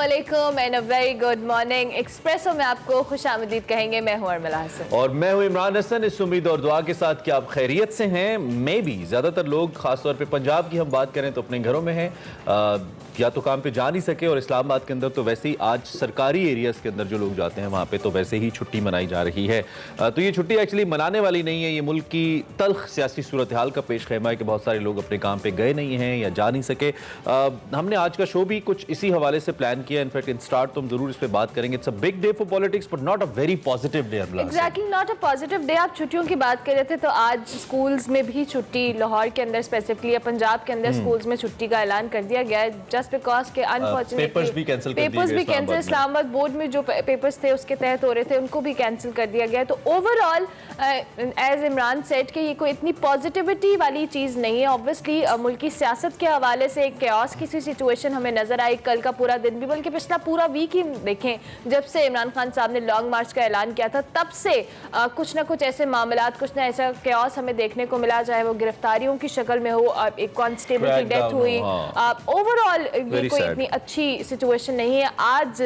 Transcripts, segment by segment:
अस्सलामुअलैकुम and a very good morning. Espresso में आपको खुशामदीद कहेंगे। मैं हूं अरमला हसन और मैं हूं इमरान हसन। इस उम्मीद और दुआ के साथ कि आप खैरियत से हैं। मे भी ज़्यादातर लोग खासतौर पे पंजाब की हम बात करें तो अपने घरों में हैं, या तो काम पे जा नहीं सके, और इस्लामाबाद के अंदर तो वैसे ही आज सरकारी एरियाज़ के अंदर जो लोग जाते हैं वहाँ पे तो वैसे ही छुट्टी मनाई जा रही है। तो ये छुट्टी एक्चुअली मनाने वाली नहीं है, ये मुल्क की तल्ख सियासी सूरत हाल का पेश खेमा है कि बहुत सारे लोग अपने काम पे गए नहीं हैं या जा नहीं सके। हमने आज का शो भी कुछ इसी हवाले से प्लान किया। इनफैक्ट इन स्टार्ट तो हम जरूर इस पे बात करेंगे। It's a big day for politics but not a very positive day. Exactly not a positive day. आप छुट्टियों की बात कर रहे थे तो आज स्कूल्स में भी छुट्टी, लाहौर के अंदर स्पेसिफिकली या पंजाब के अंदर स्कूल्स में छुट्टी का ऐलान कर दिया गया है जस्ट बिकॉज के अनफॉर्चुनेटली पेपर्स भी कैंसिल। इस्लामाबाद बोर्ड में जो पेपर्स थे उसके तहत हो रहे थे उनको भी कैंसिल कर दिया गया है। तो ओवरऑल एज इमरान सेड कि ये कोई इतनी पॉजिटिविटी वाली चीज़ नहीं है। ऑब्वियसली मुल्की सियासत के हवाले से एक कैओस की सी सिचुएशन हमें नजर आई। कल का पूरा दिन भी बल्कि पिछला पूरा वीक ही देखें, जब से इमरान खान साहब ने लॉन्ग मार्च का ऐलान किया था तब से कुछ ना कुछ ऐसे मामलात, कुछ ना ऐसा कैओस हमें देखने को मिला, चाहे वो गिरफ्तारियों की शक्ल में हो, एक कांस्टेबल की डेथ हुई। ओवरऑल ये कोई इतनी अच्छी सिचुएशन नहीं है। आज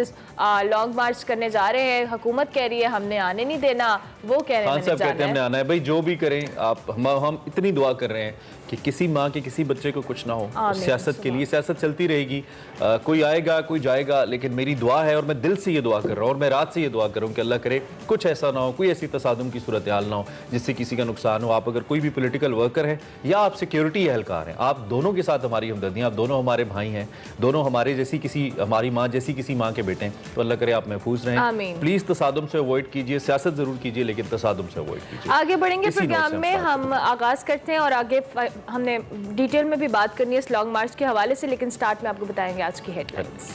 लॉन्ग मार्च करने जा रहे हैं, हुकूमत कह रही है हमने आने नहीं देना, वो कह रहे हैं हमने आना है। भाई जो भी करें आप, हम इतनी दुआ कर रहे हैं कि किसी माँ के किसी बच्चे को कुछ ना हो। सियासत के लिए सियासत चलती रहेगी, कोई आएगा कोई जाएगा, लेकिन मेरी दुआ है और मैं दिल से ये दुआ कर रहा हूँ और मैं रात से ये दुआ कर रहा हूँ कि अल्लाह करे कुछ ऐसा ना हो, कोई ऐसी तसादुम की सूरत हाल ना हो जिससे किसी का नुकसान हो। आप अगर कोई भी पॉलिटिकल वर्कर है या आप सिक्योरिटी एहलकार हैं, आप दोनों के साथ हमारी हमदर्दी, आप दोनों हमारे भाई हैं, दोनों हमारे जैसी किसी, हमारी माँ जैसी किसी माँ के बेटे हैं, तो अल्लाह करे आप महफूज रहें। प्लीज तसादुम से अवॉइड कीजिए, सियासत जरूर कीजिए लेकिन तसादुम से अवॉइड कीजिए। आगे बढ़ेंगे प्रोग्राम में, हम आगाज करते हैं और आगे हमने डिटेल में भी बात करनी है इस लॉन्ग मार्च के हवाले से, लेकिन स्टार्ट में आपको बताएंगे आज की हेडलाइंस।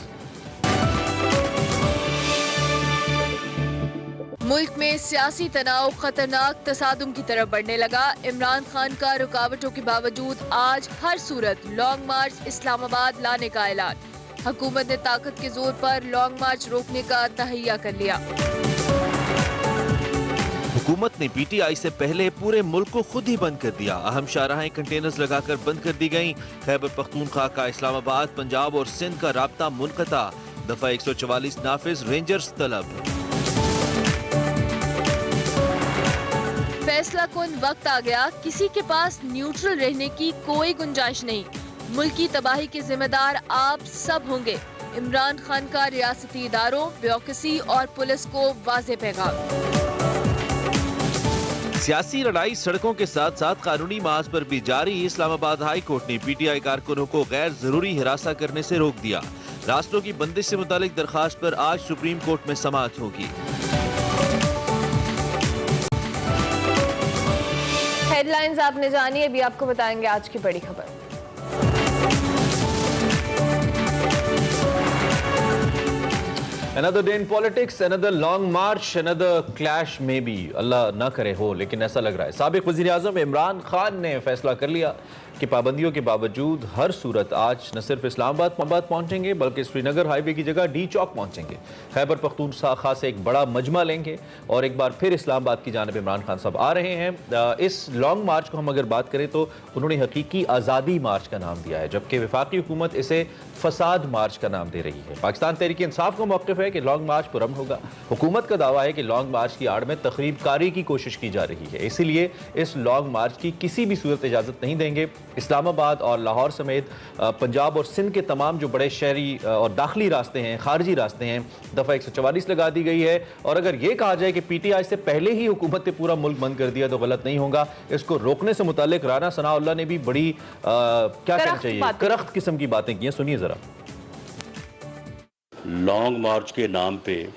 मुल्क में सियासी तनाव खतरनाक तसादुम की तरफ बढ़ने लगा। इमरान खान का रुकावटों के बावजूद आज हर सूरत लॉन्ग मार्च इस्लामाबाद लाने का ऐलान। हुकूमत ने ताकत के जोर पर लॉन्ग मार्च रोकने का तहैया कर लिया। हुकूमत ने पीटीआई से पहले पूरे मुल्क को खुद ही बंद कर दिया। अहम शाहराहें कंटेनर्स लगाकर बंद कर दी गईं। खैबर पख्तूनख्वा का इस्लामाबाद, पंजाब और सिंध का राब्ता मुनक़ता। दफा 144 नाफिज, रेंजर्स तलब। फैसला कुन वक्त आ गया, किसी के पास न्यूट्रल रहने की कोई गुंजाइश नहीं। मुल्क की तबाही के जिम्मेदार आप सब होंगे। इमरान खान का रियासती इदारों, ब्यूरोक्रेसी और पुलिस को वाज़ेह पैगाम। सियासी लड़ाई सड़कों के साथ साथ कानूनी मार्च पर भी जारी। इस्लामाबाद हाई कोर्ट ने पीटीआई कारकुनों को गैर जरूरी हिरासा करने से रोक दिया। रास्तों की बंदिश से मुतालिक दरखास्त पर आज सुप्रीम कोर्ट में समाअत होगी। हेडलाइंस आपने जानी, अभी आपको बताएंगे आज की बड़ी खबर। Another day in politics, another long march, another clash maybe, अल्लाह ना करे हो, लेकिन ऐसा लग रहा है। साबिक वज़ीर-ए-आज़म इमरान खान ने फैसला कर लिया कि पाबंदियों के बावजूद हर सूरत आज न सिर्फ इस्लामाबाद पहुंचेंगे बल्कि श्रीनगर हाईवे की जगह डी चौक पहुंचेंगे। खैबर पख्तूनख्वा से एक बड़ा मजमा लेंगे और एक बार फिर इस्लामाबाद की जानिब इमरान खान साहब आ रहे हैं। इस लॉन्ग मार्च को हम अगर बात करें तो उन्होंने हकीकी आज़ादी मार्च का नाम दिया है, जबकि वफाकी हुकूमत इसे फसाद मार्च का नाम दे रही है। पाकिस्तान तहरीक इंसाफ का मौक़िफ़ है कि लॉन्ग मार्च पुरअमन होगा। हुकूमत का दावा है कि लॉन्ग मार्च की आड़ में तखरीब कारी की कोशिश की जा रही है, इसीलिए इस लॉन्ग मार्च की किसी भी सूरत इजाज़त नहीं देंगे। इस्लामाबाद और लाहौर समेत पंजाब और सिंध के तमाम जो बड़े शहरी और दाखिली रास्ते हैं, खारजी रास्ते हैं, दफ़ा 144 लगा दी गई है। और अगर ये कहा जाए कि पीटीआई से पहले ही हुकूमत ने पूरा मुल्क बंद कर दिया तो गलत नहीं होगा। इसको रोकने से मुतालिक राना सनाउल्लाह ने भी बड़ी क्या कहना चाहिए, करख्त किस्म की बातें की हैं। सुनिए जरा। लॉन्ग मार्च के नाम पे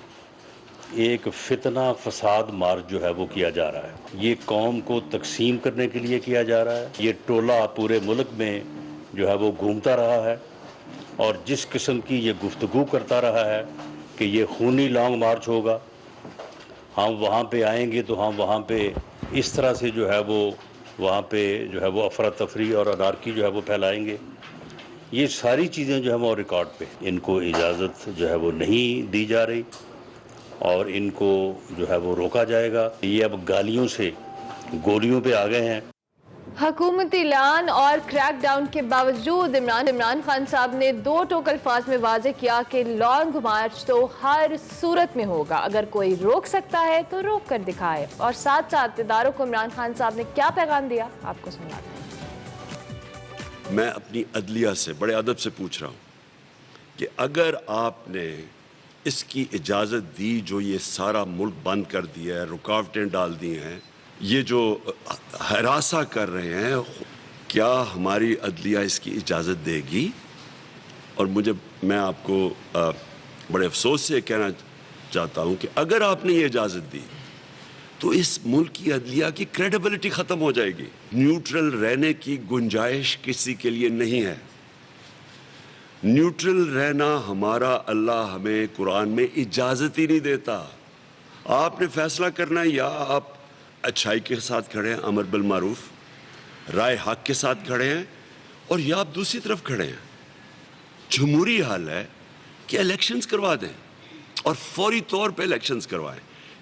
एक फितना फसाद मार्च जो है वो किया जा रहा है। ये कौम को तकसीम करने के लिए किया जा रहा है। ये टोला पूरे मुल्क में जो है वो घूमता रहा है और जिस किस्म की ये गुफ्तगू करता रहा है कि ये खूनी लॉन्ग मार्च होगा, हम वहाँ पे आएंगे तो हम वहाँ पे इस तरह से जो है वो वहाँ पे जो है वो अफरा तफरी और अनारकी जो है वो फैलाएंगे। ये सारी चीज़ें जो है वो रिकॉर्ड पे, इनको इजाज़त जो है वो नहीं दी जा रही और इनको जो है वो रोका जाएगा। ये अब गालियों से गोलियों पे आ गए हैं। हुकूमती ऐलान और क्रैकडाउन के बावजूद इमरान खान साहब ने 2 टोक अल्फाज में वाजे किया कि लॉन्ग मार्च तो हर सूरत में होगा, अगर कोई रोक सकता है तो रोक कर दिखाए। और साथ साथ इदारों को इमरान खान साहब ने क्या पैगाम दिया, आपको सुनाते हैं। मैं अपनी अदलिया से बड़े अदब से पूछ रहा हूँ कि अगर आपने इसकी इजाज़त दी, जो ये सारा मुल्क बंद कर दिया है, रुकावटें डाल दी हैं, ये जो हरासा कर रहे हैं, क्या हमारी अदलिया इसकी इजाज़त देगी? और मैं आपको बड़े अफसोस से कहना चाहता हूँ कि अगर आपने ये इजाज़त दी तो इस मुल्क की अदलिया की क्रेडिबिलिटी ख़त्म हो जाएगी। न्यूट्रल रहने की गुंजाइश किसी के लिए नहीं है। न्यूट्रल रहना हमारा अल्लाह हमें कुरान में इजाज़त ही नहीं देता। आपने फैसला करना है, या आप अच्छाई के साथ खड़े हैं, अमर बिल मारूफ, राय हक के साथ खड़े हैं, और या आप दूसरी तरफ खड़े हैं। जमहूरी हाल है कि इलेक्शंस करवा दें और फौरी तौर पे इलेक्शंस करवाएं।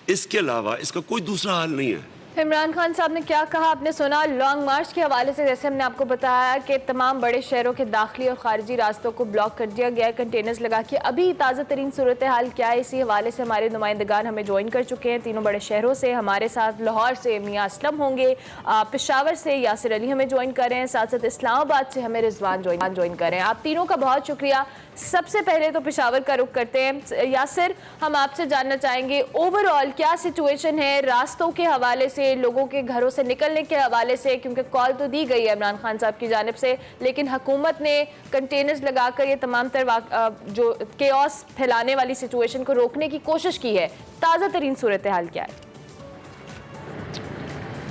इसके अलावा इसका कोई दूसरा हाल नहीं है। इमरान खान साहब ने क्या कहा आपने सुना। लॉन्ग मार्च के हवाले से जैसे हमने आपको बताया कि तमाम बड़े शहरों के दाखिली और खारजी रास्तों को ब्लॉक कर दिया गया है कंटेनर्स लगा के। अभी ताज़ा तरीन सूरत हाल क्या है, इसी हवाले से हमारे नुमाइंदगान हमें ज्वाइन कर चुके हैं तीनों बड़े शहरों से। हमारे साथ लाहौर से मियाँ असलम होंगे, पेशावर से यासिर अली हमें ज्वाइन कर रहे हैं, साथ साथ इस्लामाबाद से हमें रिजवान ज्वाइन कर रहे हैं। आप तीनों का बहुत शुक्रिया। सबसे पहले तो पेशावर का रुख करते हैं। यासिर, हम आपसे जानना चाहेंगे ओवरऑल क्या सिचुएशन है रास्तों के हवाले से, लोगों के घरों से निकलने के हवाले से, क्योंकि कॉल तो दी गई है इमरान खान साहब की जानिब से, लेकिन हुकूमत ने कंटेनर्स लगाकर ये तमाम जो केओस फैलाने वाली सिचुएशन को रोकने की कोशिश की है। ताज़ा तरीन सूरत हाल क्या है?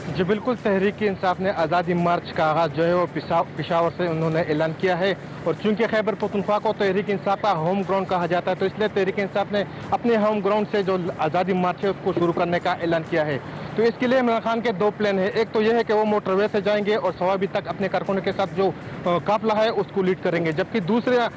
जी बिल्कुल, तहरीक इंसाफ ने आज़ादी मार्च का आगाज़ जो है वो पेशावर से उन्होंने ऐलान किया है। और चूंकि खैबर पख्तूनख्वा को तहरीक इंसाफ का होम ग्राउंड कहा जाता है, तो इसलिए तहरीक इंसाफ ने अपने होम ग्राउंड से जो आज़ादी मार्च है उसको शुरू करने का ऐलान किया है। तो इसके लिए इमरान खान के 2 प्लान है। एक तो यह है कि वो मोटरवे से जाएंगे और सवाबी तक अपने कारकुनों के साथ जो काफिला है उसको लीड करेंगे, जबकि दूसरा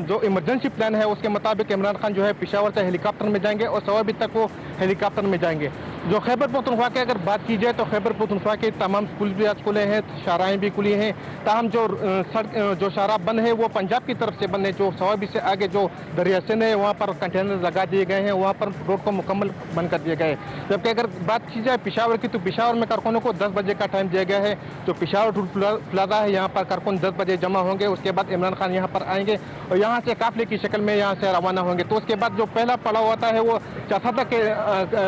जो इमरजेंसी प्लान है उसके मुताबिक इमरान खान जो है पेशावर से हेलीकॉप्टर में जाएंगे और सवाबी तक वो हेलीकॉप्टर में जाएंगे। जो खैबर पख्तूनख्वा की अगर बात की जाए तो खैबर पख्तूनख्वा के तमाम स्कूल भी आज खुले हैं, शाहराहें भी खुली हैं, ताहम जो शाहराह बंद है वो पंजाब की तरफ से बंद है। जो सवाबी से आगे जो दरिया सिंध है वहाँ पर कंटेनर लगा दिए गए हैं, वहाँ पर रोड को मुकम्मल बंद कर दिया गया है। जबकि अगर बात की जाए पेशावर की, तो पेशावर में कारकुनों को 10 बजे का टाइम दिया गया है। जो पेशावर टूल प्लाजा है यहाँ पर कारकुन 10 बजे जमा होंगे। उसके बाद इमरान खान यहाँ पर आएंगे और यहाँ से काफिले की शक्ल में यहाँ से रवाना होंगे। तो उसके बाद जो पहला पड़ाव होता है वो चासादा के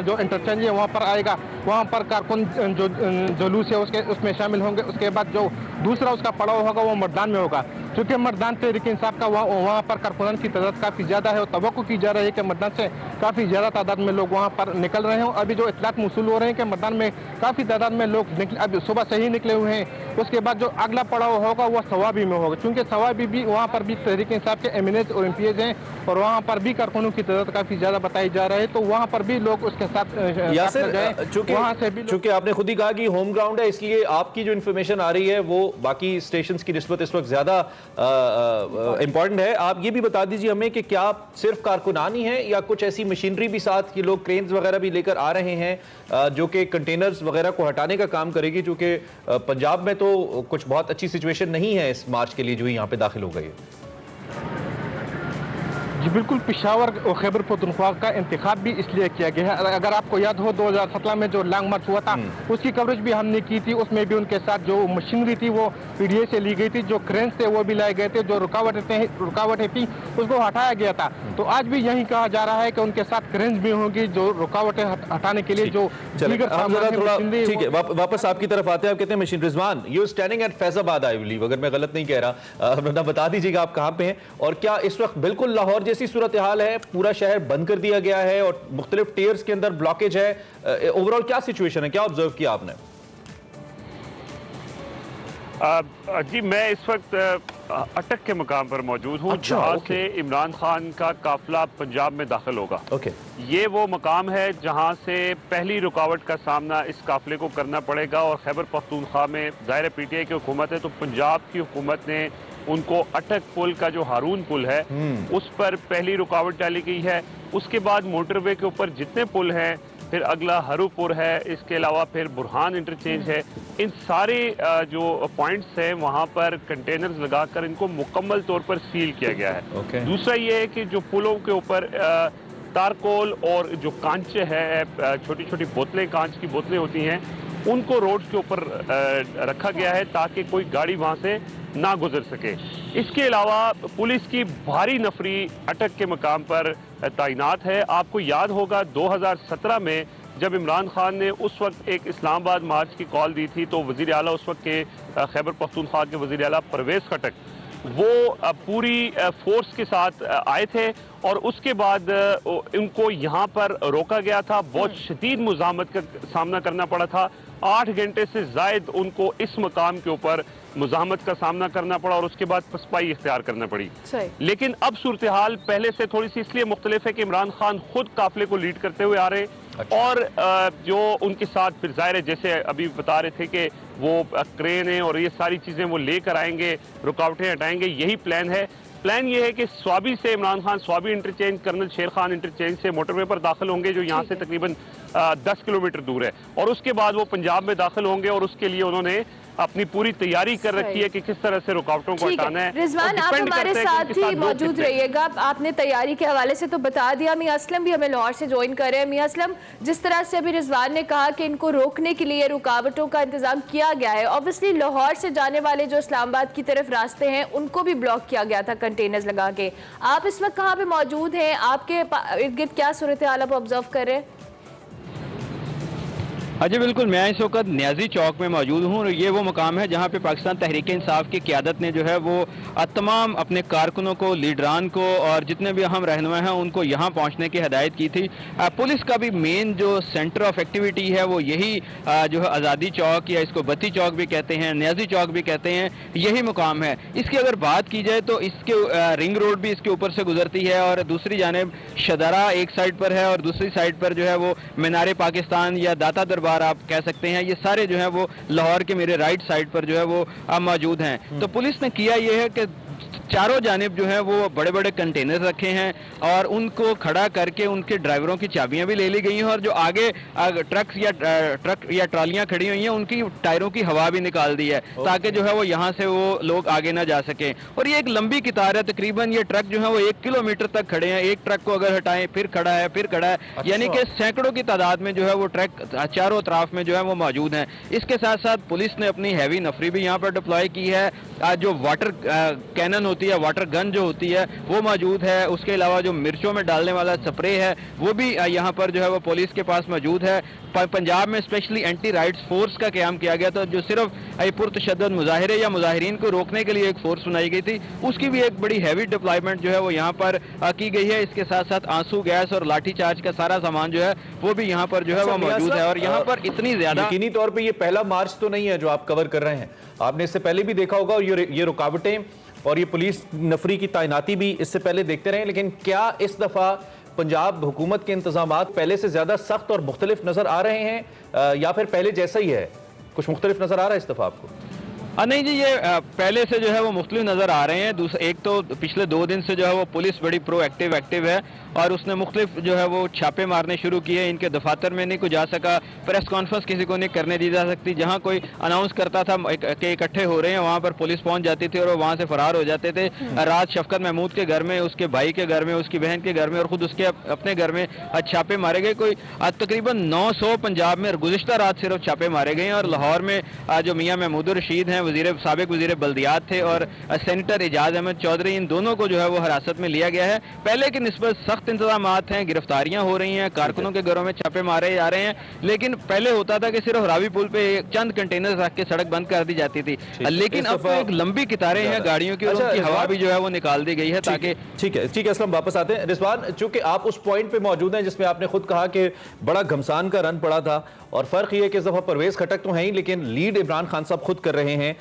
जो इंटरचेंज है वहाँ पर आएगा, वहाँ पर कारकुन जो जुलूस है उसमें शामिल होंगे। उसके बाद जो दूसरा उसका पड़ाव होगा वो मर्दान में होगा। चूँकि मर्दान तहरीक इंसाफ का वहाँ पर कारकुनान की तादाद काफ़ी ज़्यादा है और तवक्को की जा रही है कि मर्दान से काफ़ी ज़्यादा तादाद में लोग वहाँ पर निकल रहे हैं। अभी जो इतलात मौसूल हो रहे हैं कि मर्दान में काफ़ी तादाद में लोग अभी सुबह से ही निकले हुए हैं। उसके बाद जो अगला पड़ाव होगा वो सवाबी में होगा, क्योंकि सवाबी भी वहाँ पर भी तहरीक इंसाफ के एमएनएज और एमपीएज हैं और वहाँ पर भी कारकुनों की तादाद काफ़ी ज़्यादा बताई जा रही है। तो वहाँ पर भी लोग उसके साथ वहाँ से भी, चूंकि आपने खुद ही कहा कि होम ग्राउंड है, इसलिए आपकी जो इन्फॉर्मेशन आ रही है वो बाकी स्टेशंस की निस्बत इस वक्त ज़्यादा इंपॉर्टेंट है। आप ये भी बता दीजिए हमें कि क्या सिर्फ कारकुनान ही हैं या कुछ ऐसी मशीनरी भी साथ, ये लोग क्रेन्स वगैरह भी लेकर आ रहे हैं जो कि कंटेनर्स वगैरह को हटाने का काम करेगी, क्योंकि पंजाब में तो कुछ बहुत अच्छी सिचुएशन नहीं है इस मार्च के लिए जो यहाँ पे दाखिल हो गई है। जी बिल्कुल, पेशावर और खैबर पख्तूनख्वा का इंतखाब भी इसलिए किया गया है। अगर आपको याद हो 2017 में जो लॉन्ग मार्च हुआ था उसकी कवरेज भी हमने की थी। उसमें भी उनके साथ जो मशीनरी थी वो पीडीए से ली गई थी, जो क्रेन्स थे वो भी लाए गए थे, जो रुकावटें थी उसको हटाया गया था। तो आज भी यही कहा जा रहा है कि उनके साथ क्रेन्स भी होंगी जो रुकावटें हटाने के लिए जो ठीक है। वापस आपकी तरफ आते हैं। आप कहते हैं machine, Rizwan you standing at Faizabad I believe, अगर मैं गलत नहीं कह रहा, बता दीजिएगा आप कहाँ पे हैं और क्या इस वक्त बिल्कुल लाहौर जैसी सूरत हाल है, पूरा शहर बंद कर दिया गया है और मुख्तलिफ टियर्स के अंदर ब्लॉकेज है, ओवरऑल क्या सिचुएशन है, क्या ऑब्जर्व किया आपने? जी मैं इस वक्त अटक के मकाम पर मौजूद हूँ, जहाँ से इमरान खान का काफिला पंजाब में दाखिल होगा। ये वो मकाम है जहाँ से पहली रुकावट का सामना इस काफिले को करना पड़ेगा। और खैबर पख्तूनख्वा में ज़ाहिर पीटीआई की हुकूमत है, तो पंजाब की हुकूमत ने उनको अटक पुल का जो हारून पुल है उस पर पहली रुकावट डाली गई है। उसके बाद मोटरवे के ऊपर जितने पुल हैं फिर अगला हरुपुर है, इसके अलावा फिर बुरहान इंटरचेंज है। इन सारे जो पॉइंट्स हैं वहाँ पर कंटेनर्स लगाकर इनको मुकम्मल तौर पर सील किया गया है। दूसरा ये है कि जो पुलों के ऊपर तारकोल और जो कांच है, छोटी छोटी बोतलें, कांच की बोतलें होती हैं, उनको रोड के ऊपर रखा गया है ताकि कोई गाड़ी वहाँ से ना गुजर सके। इसके अलावा पुलिस की भारी नफरी अटक के मकाम पर तैनात है। आपको याद होगा 2017 में जब इमरान खान ने उस वक्त एक इस्लामाबाद मार्च की कॉल दी थी, तो वज़ीर आला उस वक्त के खैबर पख्तूनख्वा के वज़ीर आला परवेज़ खटक वो पूरी फोर्स के साथ आए थे और उसके बाद इनको यहाँ पर रोका गया था। बहुत शदीद मुज़ाहमत का सामना करना पड़ा था। 8 घंटे से ज़ायद उनको इस मकाम के ऊपर मुज़ाहमत का सामना करना पड़ा और उसके बाद पसपाई इख्तियार करना पड़ी। लेकिन अब सूरत हाल पहले से थोड़ी सी इसलिए मुख्तलिफ है कि इमरान खान खुद काफिले को लीड करते हुए आ रहे और जो उनके साथ फिर जाहिर है, जैसे अभी बता रहे थे कि वो क्रेन है और ये सारी चीज़ें वो लेकर आएंगे, रुकावटें हटाएंगे, यही प्लान है। प्लान ये है कि स्वाबी से इमरान खान स्वाबी इंटरचेंज, कर्नल शेर खान इंटरचेंज से मोटरवे पर दाखिल होंगे जो यहाँ से तकरीबन 10 किलोमीटर दूर है, और उसके बाद वो पंजाब में दाखिल होंगे और उसके लिए उन्होंने अपनी पूरी तैयारी कर रखी है कि किस तरह से रुकावटों को हटाना है। रिजवान, आप हमारे साथ ही मौजूद रहिएगा। आपने तैयारी के हवाले से तो बता दिया। मियां असलम भी हमें लाहौर से ज्वाइन कर रहे हैं। मियां असलम, जिस तरह से अभी रिजवान ने कहा कि इनको रोकने के लिए रुकावटों का इंतजाम किया गया है, ऑब्वियसली लाहौर से जाने वाले जो इस्लामाबाद की तरफ रास्ते हैं उनको भी ब्लॉक किया गया था कंटेनर्स लगा के। आप इस वक्त कहाँ पे मौजूद हैं? आपके इर्द गिर्द क्या सूरत हाल आप ऑब्जर्व कर रहे हैं? जी बिल्कुल, मैं इस वक्त न्याजी चौक में मौजूद हूँ और ये वो मुकाम है जहाँ पे पाकिस्तान तहरीक इंसाफ की क़यादत ने जो है वो तमाम अपने कारकुनों को, लीडरान को और जितने भी अहम रहनुमा हैं उनको यहाँ पहुँचने की हदायत की थी। पुलिस का भी मेन जो सेंटर ऑफ एक्टिविटी है वो यही जो है आज़ादी चौक या इसको बत्ती चौक भी कहते हैं, न्याजी चौक भी कहते हैं, यही मुकाम है। इसकी अगर बात की जाए तो इसके रिंग रोड भी इसके ऊपर से गुजरती है और दूसरी जानिब शदरा एक साइड पर है और दूसरी साइड पर जो है वो मीनार पाकिस्तान या दाता दरबार आप कह सकते हैं, ये सारे जो है वो लाहौर के मेरे राइट साइड पर जो है वो मौजूद हैं। तो पुलिस ने किया ये है कि चारों जानिब जो है वो बड़े बड़े कंटेनर रखे हैं और उनको खड़ा करके उनके ड्राइवरों की चाबियां भी ले ली गई हैं और जो आगे ट्रक या ट्रालियां खड़ी हुई हैं उनकी टायरों की हवा भी निकाल दी है ताकि जो है वो यहाँ से वो लोग आगे ना जा सकें। और ये एक लंबी कतार है, तकरीबन ये ट्रक जो है वो 1 किलोमीटर तक खड़े हैं। एक ट्रक को अगर हटाएं फिर खड़ा है, फिर खड़ा है, यानी कि सैकड़ों की तादाद में जो है वो ट्रक चारों तरफ में जो है वो मौजूद हैं। इसके साथ साथ पुलिस ने अपनी हैवी नफरी भी यहाँ पर डिप्लॉय की है। जो वाटर कैनन होती है, वाटर गन जो होती है वो मौजूद है। उसके अलावा जो मिर्चों में डालने वाला स्प्रे है वो भी यहाँ पर जो है वो पुलिस के पास मौजूद है। पंजाब में स्पेशली एंटी राइट्स फोर्स का क़याम किया गया था जो सिर्फ पुरतशद्दद मुजाहिरे या मुजाहिरीन को रोकने के लिए एक फोर्स बनाई गई थी, उसकी भी एक बड़ी हैवी डिप्लॉयमेंट जो है वो यहाँ पर की गई है। इसके साथ साथ आंसू गैस और लाठी चार्ज का सारा सामान जो है वो भी यहाँ पर जो है वो मौजूद है। और यहाँ पर इतनी ज्यादा यकीनी तौर पर ये पहला मार्च तो नहीं है जो आप कवर कर रहे हैं, आपने इससे पहले भी देखा होगा और ये रुकावटें और ये पुलिस नफरी की तैनाती भी इससे पहले देखते रहे, लेकिन क्या इस दफ़ा पंजाब हुकूमत के इंतजामात पहले से ज़्यादा सख्त और मुख्तलिफ नज़र आ रहे हैं या फिर पहले जैसा ही है? कुछ मुख्तलिफ नज़र आ रहा है इस दफ़ा आपको? नहीं जी, ये पहले से जो है वो मुख्तलिफ नज़र आ रहे हैं। एक तो पिछले 2 दिन से जो है वो पुलिस बड़ी प्रोएक्टिव एक्टिव है और उसने मुख्तलिफ जो है वो छापे मारने शुरू किए। इनके दफातर में नहीं कोई जा सका, प्रेस कॉन्फ्रेंस किसी को नहीं करने दी जा सकती। जहाँ कोई अनाउंस करता था कि इकट्ठे हो रहे हैं वहाँ पर पुलिस पहुँच जाती थी और वो वहाँ से फरार हो जाते थे। रात शफकत महमूद के घर में, उसके भाई के घर में, उसकी बहन के घर में और ख़ुद उसके अपने घर में छापे मारे गए। कोई तकरीबन 900 पंजाब में गुज़िश्ता रात सिर्फ छापे मारे गए हैं। और लाहौर में जो मियाँ महमूद रशीद हैं, साबिक वज़ीर बल्दियात थे, और सेनेटर एजाज अहमद चौधरी, इन दोनों को जो है वो हिरासत में लिया गया है। पहले की निस्बत सख्त इंतजाम हैं, गिरफ्तारियां हो रही हैं, कारकुनों के घरों में छापे मारे जा रहे हैं। लेकिन पहले होता था कि सिर्फ रावी पुल पे चंद कंटेनर रख के सड़क बंद कर दी जाती थी, लेकिन अब एक लंबी कतारें हैं गाड़ियों की और उनकी हवा भी जो है वो निकाल दी गई है ताकि ठीक है असलम वापस आते हैं। रिजवान, चूंकि आप उस पॉइंट पे मौजूद हैं जिसमें आपने खुद कहा कि बड़ा घमसान का रन पड़ा था और फर्क ये है कि इस दफा परवेज खटक तो हैं ही लेकिन लीड इमरान खान साहब खुद कर रहे हैं।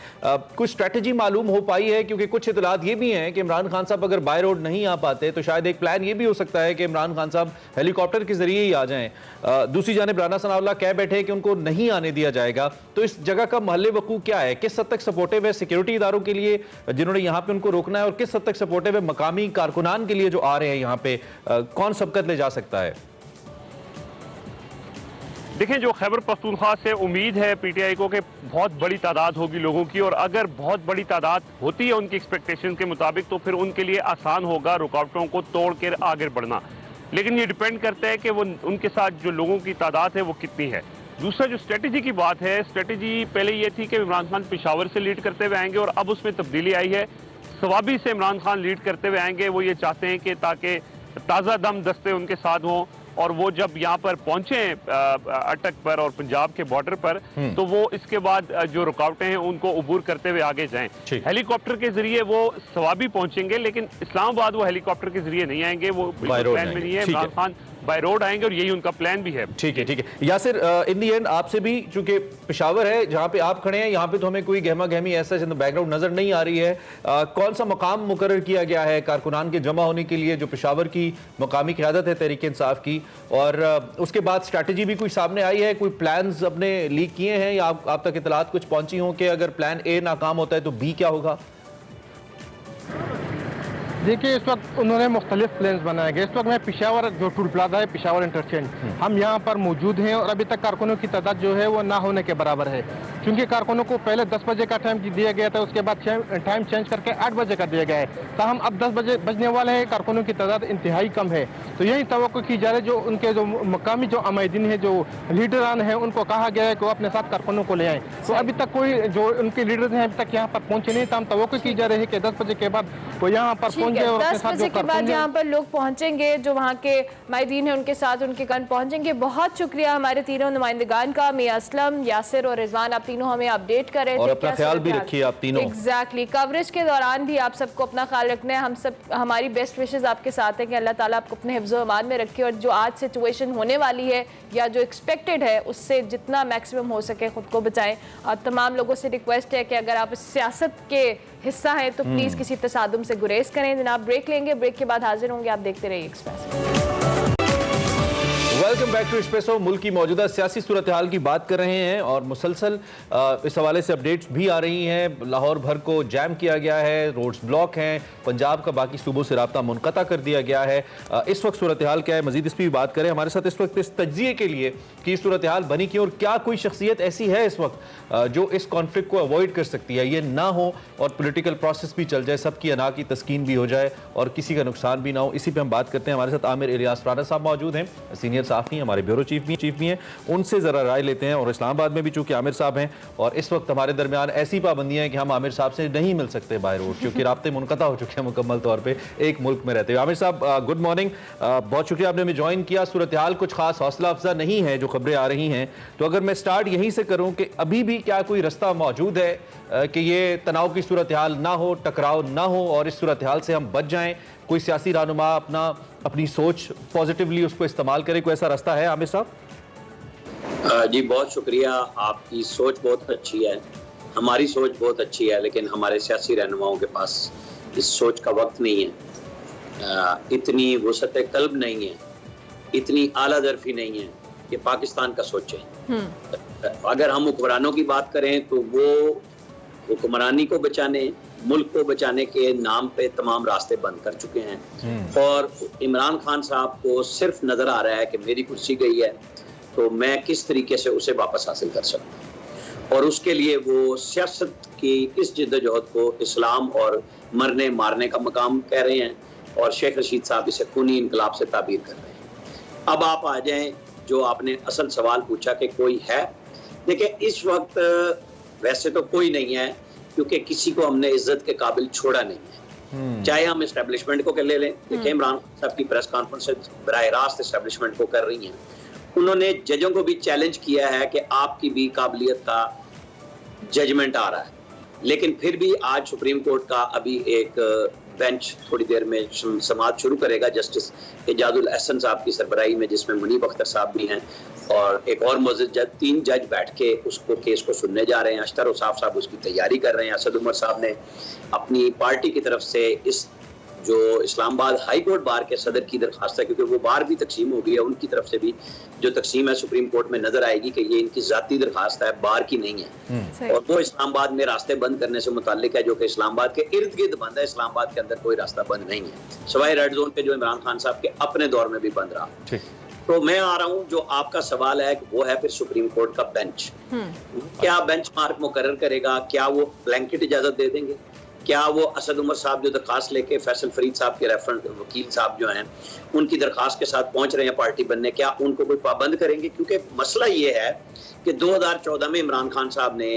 कुछ स्ट्रेटजी मालूम हो पाई है? क्योंकि कुछ इतलात ये भी हैं कि इमरान खान साहब अगर बाय रोड नहीं आ पाते तो शायद एक प्लान ये भी हो सकता है कि इमरान खान साहब हेलीकॉप्टर के जरिए ही आ जाएं। दूसरी जानिब राना सनाउल्लाह कह बैठे कि उनको नहीं आने दिया जाएगा। तो इस जगह का महल वकूअ क्या है? किस हद तक सपोर्टिव है सिक्योरिटी इदारों के लिए जिन्होंने यहाँ पे उनको रोकना है और किस हद तक सपोर्टिव है मकामी कारकुनान के लिए जो आ रहे हैं यहाँ पे? कौन सबकत ले जा सकता है? देखें, जो खैबर पख्तूनख्वा से उम्मीद है पीटीआई को कि बहुत बड़ी तादाद होगी लोगों की, और अगर बहुत बड़ी तादाद होती है उनकी एक्सपेक्टेशन के मुताबिक तो फिर उनके लिए आसान होगा रुकावटों को तोड़ कर आगे बढ़ना। लेकिन ये डिपेंड करता है कि वो उनके साथ जो लोगों की तादाद है वो कितनी है। दूसरा जो स्ट्रेटजी की बात है, स्ट्रेटजी पहले ये थी कि इमरान खान पेशावर से लीड करते हुए आएंगे, और अब उसमें तब्दीली आई है, सवाबी से इमरान खान लीड करते हुए आएंगे। वो ये चाहते हैं कि ताकि ताज़ा दम दस्ते उनके साथ हों, और वो जब यहाँ पर पहुंचे अटक पर और पंजाब के बॉर्डर पर, तो वो इसके बाद जो रुकावटें हैं उनको उबूर करते हुए आगे जाएं। हेलीकॉप्टर के जरिए वो सवाबी पहुंचेंगे, लेकिन इस्लामाबाद वो हेलीकॉप्टर के जरिए नहीं आएंगे, वो प्लान में नहीं है। इमरान खान बाय रोड आएंगे और यही उनका प्लान भी है। ठीक है, ठीक है यासिर, इन दी एंड आपसे भी, चूंकि पेशावर है जहां पे आप खड़े हैं, यहाँ पे तो हमें कोई गहमा गहमी ऐसा बैकग्राउंड नजर नहीं आ रही है। कौन सा मकाम मुकर्रर किया गया है कारकुनान के जमा होने के लिए, जो पेशावर की मकामी क़यादत है तहरीक इंसाफ की, और उसके बाद स्ट्रैटेजी भी कोई सामने आई है, कोई प्लान्स अपने लीक किए हैं या आप तक इतलात कुछ पहुंची हों कि अगर प्लान ए नाकाम होता है तो बी क्या होगा? देखिए, इस वक्त उन्होंने मुख्तलिफ प्लान्स बनाए गए। इस वक्त मैं पेशावर जो टूल प्लाजा है, पेशावर इंटरचेंज, हम यहाँ पर मौजूद हैं, और अभी तक कारकुनों की तादाद जो है वो ना होने के बराबर है, क्योंकि कारकुनों को पहले 10 बजे का टाइम दिया गया था, उसके बाद टाइम चेंज करके 8 बजे का दिया गया है। ताहम अब 10 बजे बजने वाले हैं, कारकुनों की तादाद इंतहाई कम है। तो यही तवक्को की जा रही है, जो उनके जो मकामी जो अमायदीन है, जो लीडरान हैं, उनको कहा गया है कि वो अपने साथ कारकुनों को ले आएँ। तो अभी तक कोई जो उनके लीडर हैं अभी तक यहाँ पर पहुँचे नहीं। ताहम तवक्को की जा रही है कि 10 बजे के बाद वो यहाँ पर पहुँचे, और 10 बजे के बाद यहाँ पर लोग पहुंचेंगे, जो वहाँ के मायदीन हैं उनके साथ उनके कान पहुंचेंगे। बहुत शुक्रिया हमारे तीनों नुमाइंदगान का, मियां असलम, यासिर और रिजवान, आप तीनों हमें अपडेट कर रहे थे। और अपना ख्याल भी रखिए आप तीनों। एग्जैक्टली, कवरेज के दौरान भी आप सबको अपना ख्याल रखना है। हम सब, हमारी बेस्ट विशेस आपके साथ है कि अल्लाह ताला आपको अपने हिफ्ज़ व अमान में रखे, और जो आज सिचुएशन होने वाली है या जो एक्सपेक्टेड है उससे जितना मैक्सिमम हो सके खुद को बचाएं। और तमाम लोगों से रिक्वेस्ट है कि अगर आप सियासत के हिस्सा है तो प्लीज किसी तसादुम से गुरेज करें। जनाब ब्रेक लेंगे, ब्रेक के बाद हाजिर होंगे, आप देखते रहिए Express. Welcome back to Express. मुल्क की मौजूदा सियासी सूरत हाल की बात कर रहे हैं, और मुसलसल इस हवाले से अपडेट्स भी आ रही हैं। लाहौर भर को जैम किया गया है, रोड्स ब्लॉक हैं, पंजाब का बाकी सूबों से राब्ता मुनक़ता कर दिया गया है। इस वक्त सूरत हाल क्या है, मजीद इस पर भी बात करें। हमारे साथ इस वक्त इस तज्जिए के लिए कि सूरत हाल बनी क्यों, और क्या कोई शख्सियत ऐसी है इस वक्त जो इस कॉन्फ्लिक्ट को अवॉइड कर सकती है, ये ना हो और पोलिटिकल प्रोसेस भी चल जाए, सबकी अना की तस्कीन भी हो जाए और किसी का नुकसान भी ना हो। इसी पर हम बात करते हैं। हमारे साथ आमिर इलियास राना साहब मौजूद हैं, सीनियर साफ़ी, हमारे ब्यूरो चीफ भी हैं, उनसे ज़रा राय लेते हैं। और इस्लामाबाद में भी चूँकि आमिर साहब हैं, और इस वक्त हमारे दरमियान ऐसी पाबंदियाँ हैं कि हम आमिर साहब से नहीं मिल सकते बाय रोड, क्योंकि राब्ते मुनक़ता हो चुके हैं मुकम्मल तौर पर एक मुल्क में रहते हुए। आमिर साहब गुड मॉर्निंग, बहुत शुक्रिया आपने हमें ज्वाइन किया। सूरत हाल कुछ खास हौसला अफजा नहीं है जो खबरें आ रही हैं, तो अगर मैं स्टार्ट यहीं से करूँ कि अभी भी क्या कोई रास्ता मौजूद है कि ये तनाव की सूरत हाल ना हो, टकराव ना हो, और इस सूरत हाल से हम बच जाएं? कोई सियासी रहनुमा अपनी सोच पॉजिटिवली उसको इस्तेमाल करे, कोई ऐसा रास्ता है आमिर साहब? जी बहुत शुक्रिया, आपकी सोच बहुत अच्छी है, हमारी सोच बहुत अच्छी है, लेकिन हमारे सियासी रहनुमाओं के पास इस सोच का वक्त नहीं है, इतनी वसअत कल्ब नहीं है, इतनी आला दरफी नहीं है कि पाकिस्तान का सोचें। अगर हम हुक्मरानों की बात करें तो वो हुक्मरानी को बचाने, मुल्क को बचाने के नाम पे तमाम रास्ते बंद कर चुके हैं, और इमरान खान साहब को सिर्फ नजर आ रहा है कि मेरी कुर्सी गई है तो मैं किस तरीके से उसे वापस हासिल कर सकूं, और उसके लिए वो सियासत की इस जिद्दोजहद को इस्लाम और मरने मारने का मकाम कह रहे हैं, और शेख रशीद साहब इसे खूनी इनकलाब से ताबीर कर रहे हैं। अब आप आ जाएं जो आपने असल सवाल पूछा कि कोई है। देखिए, इस वक्त वैसे तो कोई नहीं है, क्योंकि किसी को हमने इज्जत के काबिल छोड़ा नहीं है, चाहे हम एस्टेब्लिशमेंट को ले लें। देखिए, इमरान साहब की प्रेस कॉन्फ्रेंस बराह रास्त एस्टेब्लिशमेंट को कर रही हैं। उन्होंने जजों को भी चैलेंज किया है कि आपकी भी काबिलियत का जजमेंट आ रहा है, लेकिन फिर भी आज सुप्रीम कोर्ट का अभी एक बेंच थोड़ी देर में समाअत शुरू करेगा जस्टिस एजाजुल अहसन साहब की सरबराही में, जिसमें मुनीब अख्तर साहब भी हैं, और एक और मौजूद जज, 3 जज बैठ के उसको केस को सुनने जा रहे हैं। अशतर उसाफ साहब उसकी तैयारी कर रहे हैं। असद उमर साहब ने अपनी पार्टी की तरफ से इस जो इस्लामाबाद हाई कोर्ट बार के सदर की दरखास्त है, क्योंकि वो बार भी तकसीम हो गई है, उनकी तरफ से भी जो तकसीम है सुप्रीम कोर्ट में नजर आएगी कि ये इनकी जाती दरखास्त है, बार की नहीं है, और वो इस्लामाबाद में रास्ते बंद करने से मुताल्लिक है, जो कि इस्लामाबाद के इर्द गिर्द बंद है। इस्लामाबाद के अंदर कोई रास्ता बंद नहीं है, सवाए रेड जोन पे जो इमरान खान साहब के अपने दौर में भी बंद रहा। तो मैं आ रहा हूं, जो आपका सवाल है वो है फिर सुप्रीम कोर्ट का बेंच। क्या बेंच मार्क मुकर्रर करेगा? क्या वो ब्लैंकेट इजाजत दे देंगे? क्या वो असद उमर साहब जो दरखास्त लेके फैसल फरीद साहब के रेफरेंस वकील साहब जो हैं उनकी दरखास्त के साथ पहुंच रहे हैं पार्टी बनने, क्या उनको कोई पाबंद करेंगे? क्योंकि मसला ये है कि 2014 में इमरान खान साहब ने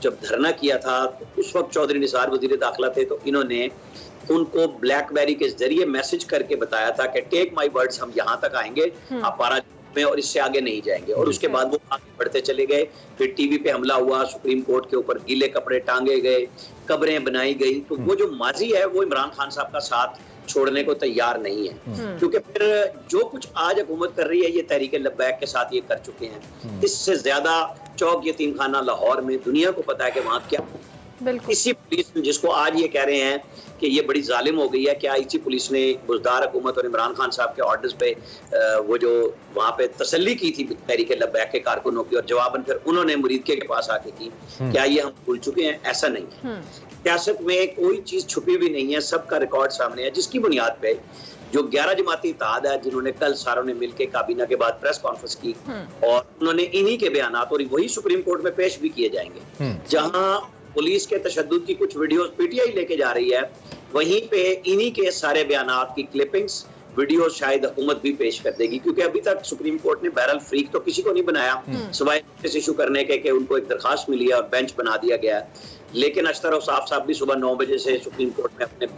जब धरना किया था तो उस वक्त चौधरी निसार वजीर दाखिला थे, तो इन्होंने उनको ब्लैकबेरी के जरिए मैसेज करके बताया था कि टेक माई वर्ड्स, हम यहाँ तक आएंगे आप पारा में और इससे आगे नहीं जाएंगे। और उसके बाद वो आगे बढ़ते चले गए। फिर टीवी पे हमला हुआ, सुप्रीम कोर्ट के ऊपर गीले कपड़े टांगे गए, कब्रें बनाई गई। तो वो जो माजी है वो इमरान खान साहब का साथ छोड़ने को तैयार नहीं है, क्योंकि फिर जो कुछ आज हुकूमत कर रही है ये तहरीक लब्बैक के साथ ये कर चुके हैं। इससे ज्यादा चौक यतीम खाना लाहौर में दुनिया को पता है कि वहाँ क्या। इसी पुलिस जिसको आज ये कह रहे हैं कि ये बड़ी जालिम हो गई है, क्या इसी पुलिस ने बुजदार हुकूमत और इमरान खान साहब के ऑर्डर्स पे वो जो वहाँ पे तसल्ली की थी तहरीक लब्बैक के कारकुनों की, और जवाबन फिर उन्होंने मुरीदके के पास आके की। क्या ये हम भूल चुके हैं? ऐसा नहीं है। सियासत में कोई चीज छुपी भी नहीं है, सबका रिकॉर्ड सामने है, जिसकी बुनियाद पे जो 11 जमाती इत्तेहाद है जिन्होंने कल सारों ने मिलकर काबीना के बाद प्रेस कॉन्फ्रेंस की और उन्होंने इन्हीं के बयानात और वही सुप्रीम कोर्ट में पेश भी किए जाएंगे। जहां पुलिस के तशद्दुद की कुछ वीडियोस पीटीआई लेके जा रही है, वहीं पे इन्हीं के सारे बयानात की क्लिपिंग्स वीडियो शायद हुकूमत भी पेश कर देगी, क्योंकि अभी तक सुप्रीम कोर्ट ने बहरहाल फ्रीक तो किसी को नहीं बनाया सिवाय नोटिस इशू करने के कि उनको एक दरखास्त मिली है और बेंच बना दिया गया है। लेकिन अख्तर औसाफ साहब भी सुबह 9 बजे से सुप्रीम कोर्ट में अपने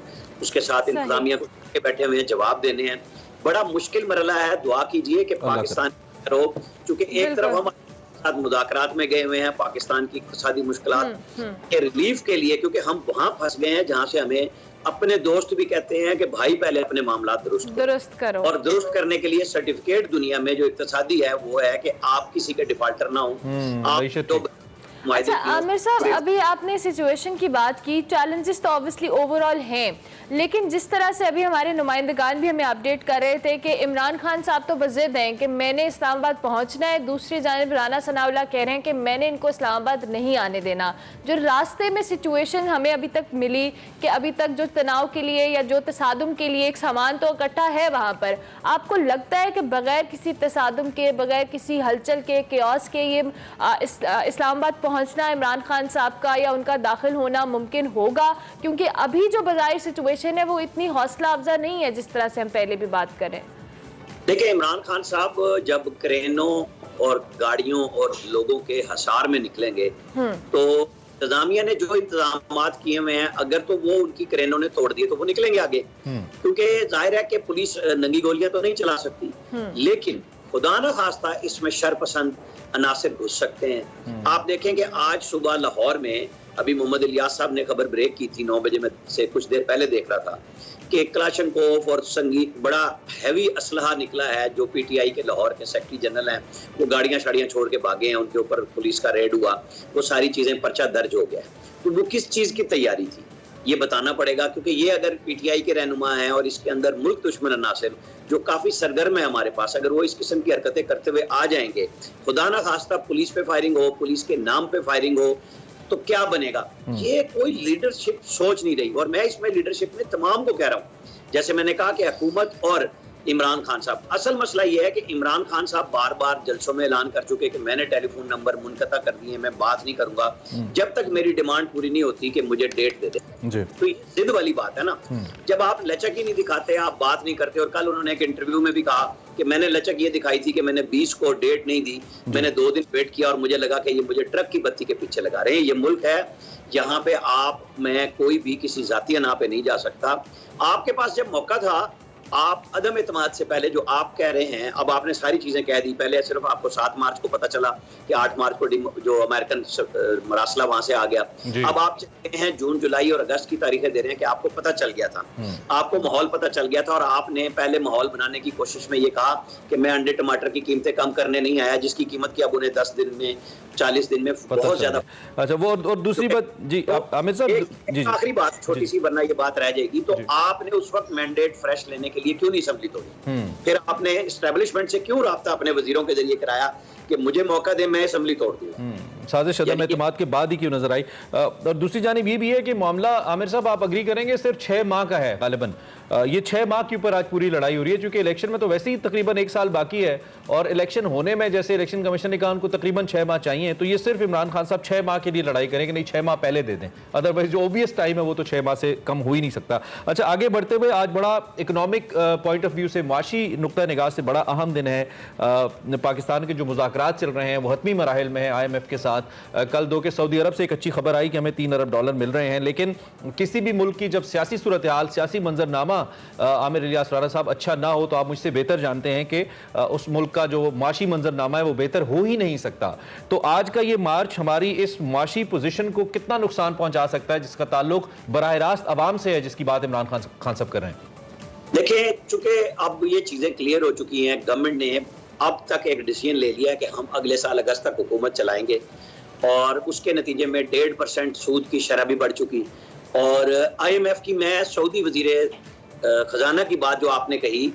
उसके साथ इंतजामिया को बैठे हुए हैं, जवाब देने हैं। बड़ा मुश्किल मरला है। दुआ कीजिए कि पाकिस्तान चूंकि एक तरफ हम साथ मुज़ाकरात में गए हुए हैं पाकिस्तान की इक़्तिसादी मुश्किलात के रिलीफ के लिए, क्योंकि हम वहां फंस गए हैं जहां से हमें अपने दोस्त भी कहते हैं कि भाई पहले अपने मामला दुरुस्त करो। और दुरुस्त करने के लिए सर्टिफिकेट दुनिया में जो इक़्तिसादी है वो है कि आप किसी के डिफाल्टर ना हो। आप तो अच्छा आमिर साहब, अभी आपने सिचुएशन की बात की, चैलेंजेस तो ऑब्वियसली ओवरऑल हैं, लेकिन जिस तरह से अभी हमारे नुमाइंदगान भी हमें अपडेट कर रहे थे कि इमरान खान साहब तो बज़िद हैं कि मैंने इस्लामाबाद पहुंचना है, दूसरी जानिब राना सनाउल्लाह कह रहे हैं कि मैंने इनको इस्लामाबाद नहीं आने देना। जो रास्ते में सिचुएशन हमें अभी तक मिली कि अभी तक जो तनाव के लिए या जो तसादुम के लिए एक सामान तो इकट्ठा है वहाँ पर, आपको लगता है कि बगैर किसी तसादुम के, बगैर किसी हलचल के, केओस के ये इस्लामाबाद पहुंचना इमरान खान साहब का या उनका दाखिल होना मुमकिन होगा? क्योंकि अभी जो बाज़ाहिर सिचुएशन है वो इतनी हौसला अफजा नहीं है जिस तरह से हम पहले भी बात करें। देखिए, इमरान खान साहब जब क्रेनों और गाड़ियों और लोगों के हसार में निकलेंगे तो इंतजामिया ने जो इंतजाम किए हुए हैं, अगर तो वो उनकी क्रेनों ने तोड़ दिए तो वो निकलेंगे आगे, क्योंकि जाहिर है कि पुलिस नंगी गोलियां तो नहीं चला सकती, लेकिन खुदा न खास्ता इसमें शरपसंद अनासिर घुस सकते हैं। आप देखें कि आज सुबह लाहौर में अभी मोहम्मद इलियास साहब ने खबर ब्रेक की थी 9 बजे में से कुछ देर पहले देख रहा था कि क्लाशनकोफ और संगीत बड़ा हैवी असलहा निकला है। जो पीटीआई के लाहौर के सेक्रेटरी जनरल हैं वो गाड़ियां शाड़ियां छोड़ के भागे हैं, उनके ऊपर पुलिस का रेड हुआ, वो सारी चीजें पर्चा दर्ज हो गया। तो वो किस चीज की तैयारी थी ये बताना पड़ेगा, क्योंकि ये अगर पीटीआई के रहनुमा हैं और इसके अंदर मुल्क दुश्मन अनासिर जो काफी सरगर्म है हमारे पास, अगर वो इस किस्म की हरकतें करते हुए आ जाएंगे, खुदा ना खास्ता पुलिस पे फायरिंग हो, पुलिस के नाम पे फायरिंग हो, तो क्या बनेगा? ये कोई लीडरशिप सोच नहीं रही। और मैं इसमें लीडरशिप में तमाम को कह रहा हूँ, जैसे मैंने कहा कि हुकूमत और इमरान खान साहब, असल मसला ये है कि इमरान खान साहब बार बार जलसों में ऐलान कर चुके कि मैंने टेलीफोन नंबर मुनक़ता कर दिए, मैं बात नहीं करूंगा जब तक मेरी डिमांड पूरी नहीं होती कि मुझे डेट दे दे। तो ये जिद वाली बात है ना, जब आप लचक ही नहीं दिखाते, आप बात नहीं करते। और कल उन्होंने एक इंटरव्यू में भी कहा कि मैंने लचक ये दिखाई थी कि मैंने 20 को डेट नहीं दी, मैंने 2 दिन वेट किया और मुझे लगा कि ये मुझे ट्रक की बत्ती के पीछे लगा रहे हैं। ये मुल्क है जहाँ पे आप, मैं, कोई भी किसी जाती अना पे नहीं जा सकता। आपके पास जब मौका था, आप अदम एतमाद से पहले जो आप कह रहे हैं, अब आपने सारी चीजें कह दी। पहले सिर्फ आपको 7 मार्च को पता चला कि 8 मार्च को जो अमेरिकन मरासला वहां से आ गया। अब आप चाहते हैं जून, जुलाई और अगस्त की तारीखें दे रहे हैं कि आपको पता चल गया था, आपको माहौल पता चल गया था, और आपने पहले माहौल बनाने की कोशिश में ये कहा कि मैं अंडे टमाटर की कीमतें कम करने नहीं आया, जिसकी कीमत की अब उन्हें 10 दिन में, 40 दिन में बहुत ज्यादा। अच्छा, वो और दूसरी बात जी आमिर साहब, जी आखिरी बात छोटी सी, वरना ये बात रह जाएगी। तो आपने उस वक्त मैंडेट फ्रेश लेने के लिए क्यों नहीं असेंबली तोड़ी? फिर आपने एस्टेब्लिशमेंट से क्यों राब्ता अपने वजीरों के जरिए कराया कि मुझे मौका दे, मैं असेंबली तोड़ दूं? साजिश अदम एतमाद के बाद ही क्यों नजर आई? और दूसरी जानिब ये भी है कि मामला, आमिर साहब आप अग्री करेंगे, सिर्फ 6 माह का है गालिबन। ये 6 माह के ऊपर आज पूरी लड़ाई हो रही है, क्योंकि इलेक्शन में तो वैसे ही तकरीबन 1 साल बाकी है, और इलेक्शन होने में जैसे इलेक्शन कमीशन ने कहा उनको तकरीबन 6 माह चाहिए, तो ये सिर्फ इमरान खान साहब 6 माह के लिए लड़ाई करें कि नहीं 6 माह पहले दे दें, अदरवाइज जो ओबियस टाइम है वो तो 6 माह से कम हो ही नहीं सकता। अच्छा, आगे बढ़ते हुए आज बड़ा इकोनॉमिक पॉइंट ऑफ व्यू से, माशी नुक्ता निगाह से बड़ा अहम दिन है। पाकिस्तान के जो मुज़ाकरात चल रहे हैं वो हतमी मराहिल में है IMF के साथ। कल दो के सऊदी अरब से एक अच्छी खबर आई कि हमें $3 अरब मिल रहे हैं, लेकिन किसी भी मुल्क की जब सियासी सूरत हाल, सियासी मंजरनामा आमिर इलियास राणा साहब अच्छा ना हो, तो आप मुझसे बेहतर जानते हैं कि उस मुल्क का जो माशी मंजरनामा है वो बेहतर हो ही नहीं सकता। तो आज का ये मार्च हमारी इस माशी पोजीशन को कितना नुकसान पहुंचा सकता है, जिसका ताल्लुक बराह रास्त अवाम से है, जिसकी बात इमरान खान साहब कर रहे हैं? देखिए, चूंकि अब ये चीजें क्लियर हो चुकी हैं, गवर्नमेंट ने अब तक एक डिसीजन ले लिया है कि हम अगले साल अगस्त तक हुकूमत चलाएंगे, और उसके नतीजे में 1.5% सूद की शरह भी बढ़ चुकी। और IMF की, मैं सऊदी वजीर खजाना की बात जो आपने कही,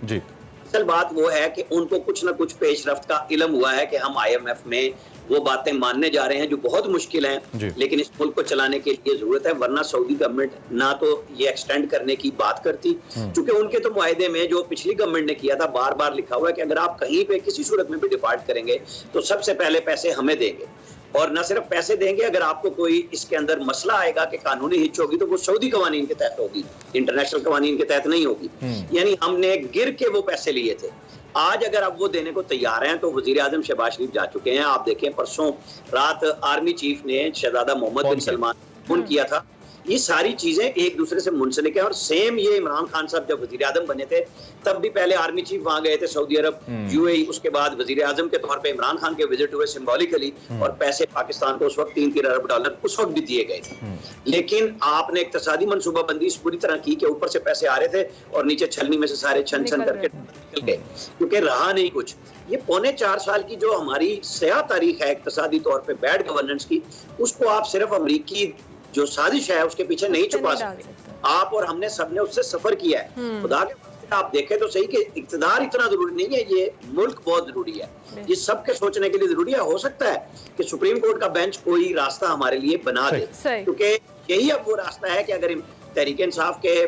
असल बात वो है कि उनको कुछ ना कुछ पेशरफ्त का इल्म हुआ है कि हम IMF में वो बातें मानने जा रहे हैं जो बहुत मुश्किल हैं, लेकिन इस मुल्क को चलाने के लिए जरूरत है, वरना सऊदी गवर्नमेंट ना तो ये एक्सटेंड करने की बात करती, क्योंकि उनके तो मुआहदे में जो पिछली गवर्नमेंट ने किया था बार बार लिखा हुआ है कि अगर आप कहीं पे किसी सूरत में भी डिफॉल्ट करेंगे तो सबसे पहले पैसे हमें देंगे, और न सिर्फ पैसे देंगे, अगर आपको कोई इसके अंदर मसला आएगा कि कानूनी हिच होगी तो वो सऊदी कवानीन के तहत होगी, इंटरनेशनल कवानीन के तहत नहीं होगी। यानी हमने गिर के वो पैसे लिए थे, आज अगर अब वो देने को तैयार हैं तो वजीर आजम शहबाज शरीफ जा चुके हैं। आप देखें, परसों रात आर्मी चीफ ने शहजादा मोहम्मद बिन सलमान फोन किया था। ये सारी चीजें एक दूसरे से मुंसलिक है, और सेम ये इमरान खान साहब जब वजीर आजम बने थे तब भी पहले आर्मी चीफ वहां गए थे सऊदी अरब, UAE, उसके बाद वजीर आजम के तौर पे इमरान खान के विजिट हुए सिंबॉलिकली, और पैसे पाकिस्तान को उस वक्त $3 अरब उस वक्त भी दिए गए थे। लेकिन आपने इक्तिसादी मनसूबाबंदी इस पूरी तरह की कि ऊपर से पैसे आ रहे थे और नीचे छलनी में से सारे छन छन करके निकल गए, क्योंकि रहा नहीं कुछ। ये 4.25 साल की जो हमारी स्याह तारीख है इक्तिसादी तौर पे बैड गवर्नेंस की, उसको आप सिर्फ अमरीकी जो साजिश है उसके पीछे नहीं छुपा सकते। आप और हमने सबने उससे सफर किया है। खुदा के आप देखें तो सही कि इक्तिदार इतना जरूरी नहीं है, ये मुल्क बहुत जरूरी है, ये सबके सोचने के लिए जरूरी है। हो सकता है कि सुप्रीम कोर्ट का बेंच कोई रास्ता हमारे लिए बना दे, क्योंकि यही अब वो रास्ता है कि अगर तहरीक इंसाफ के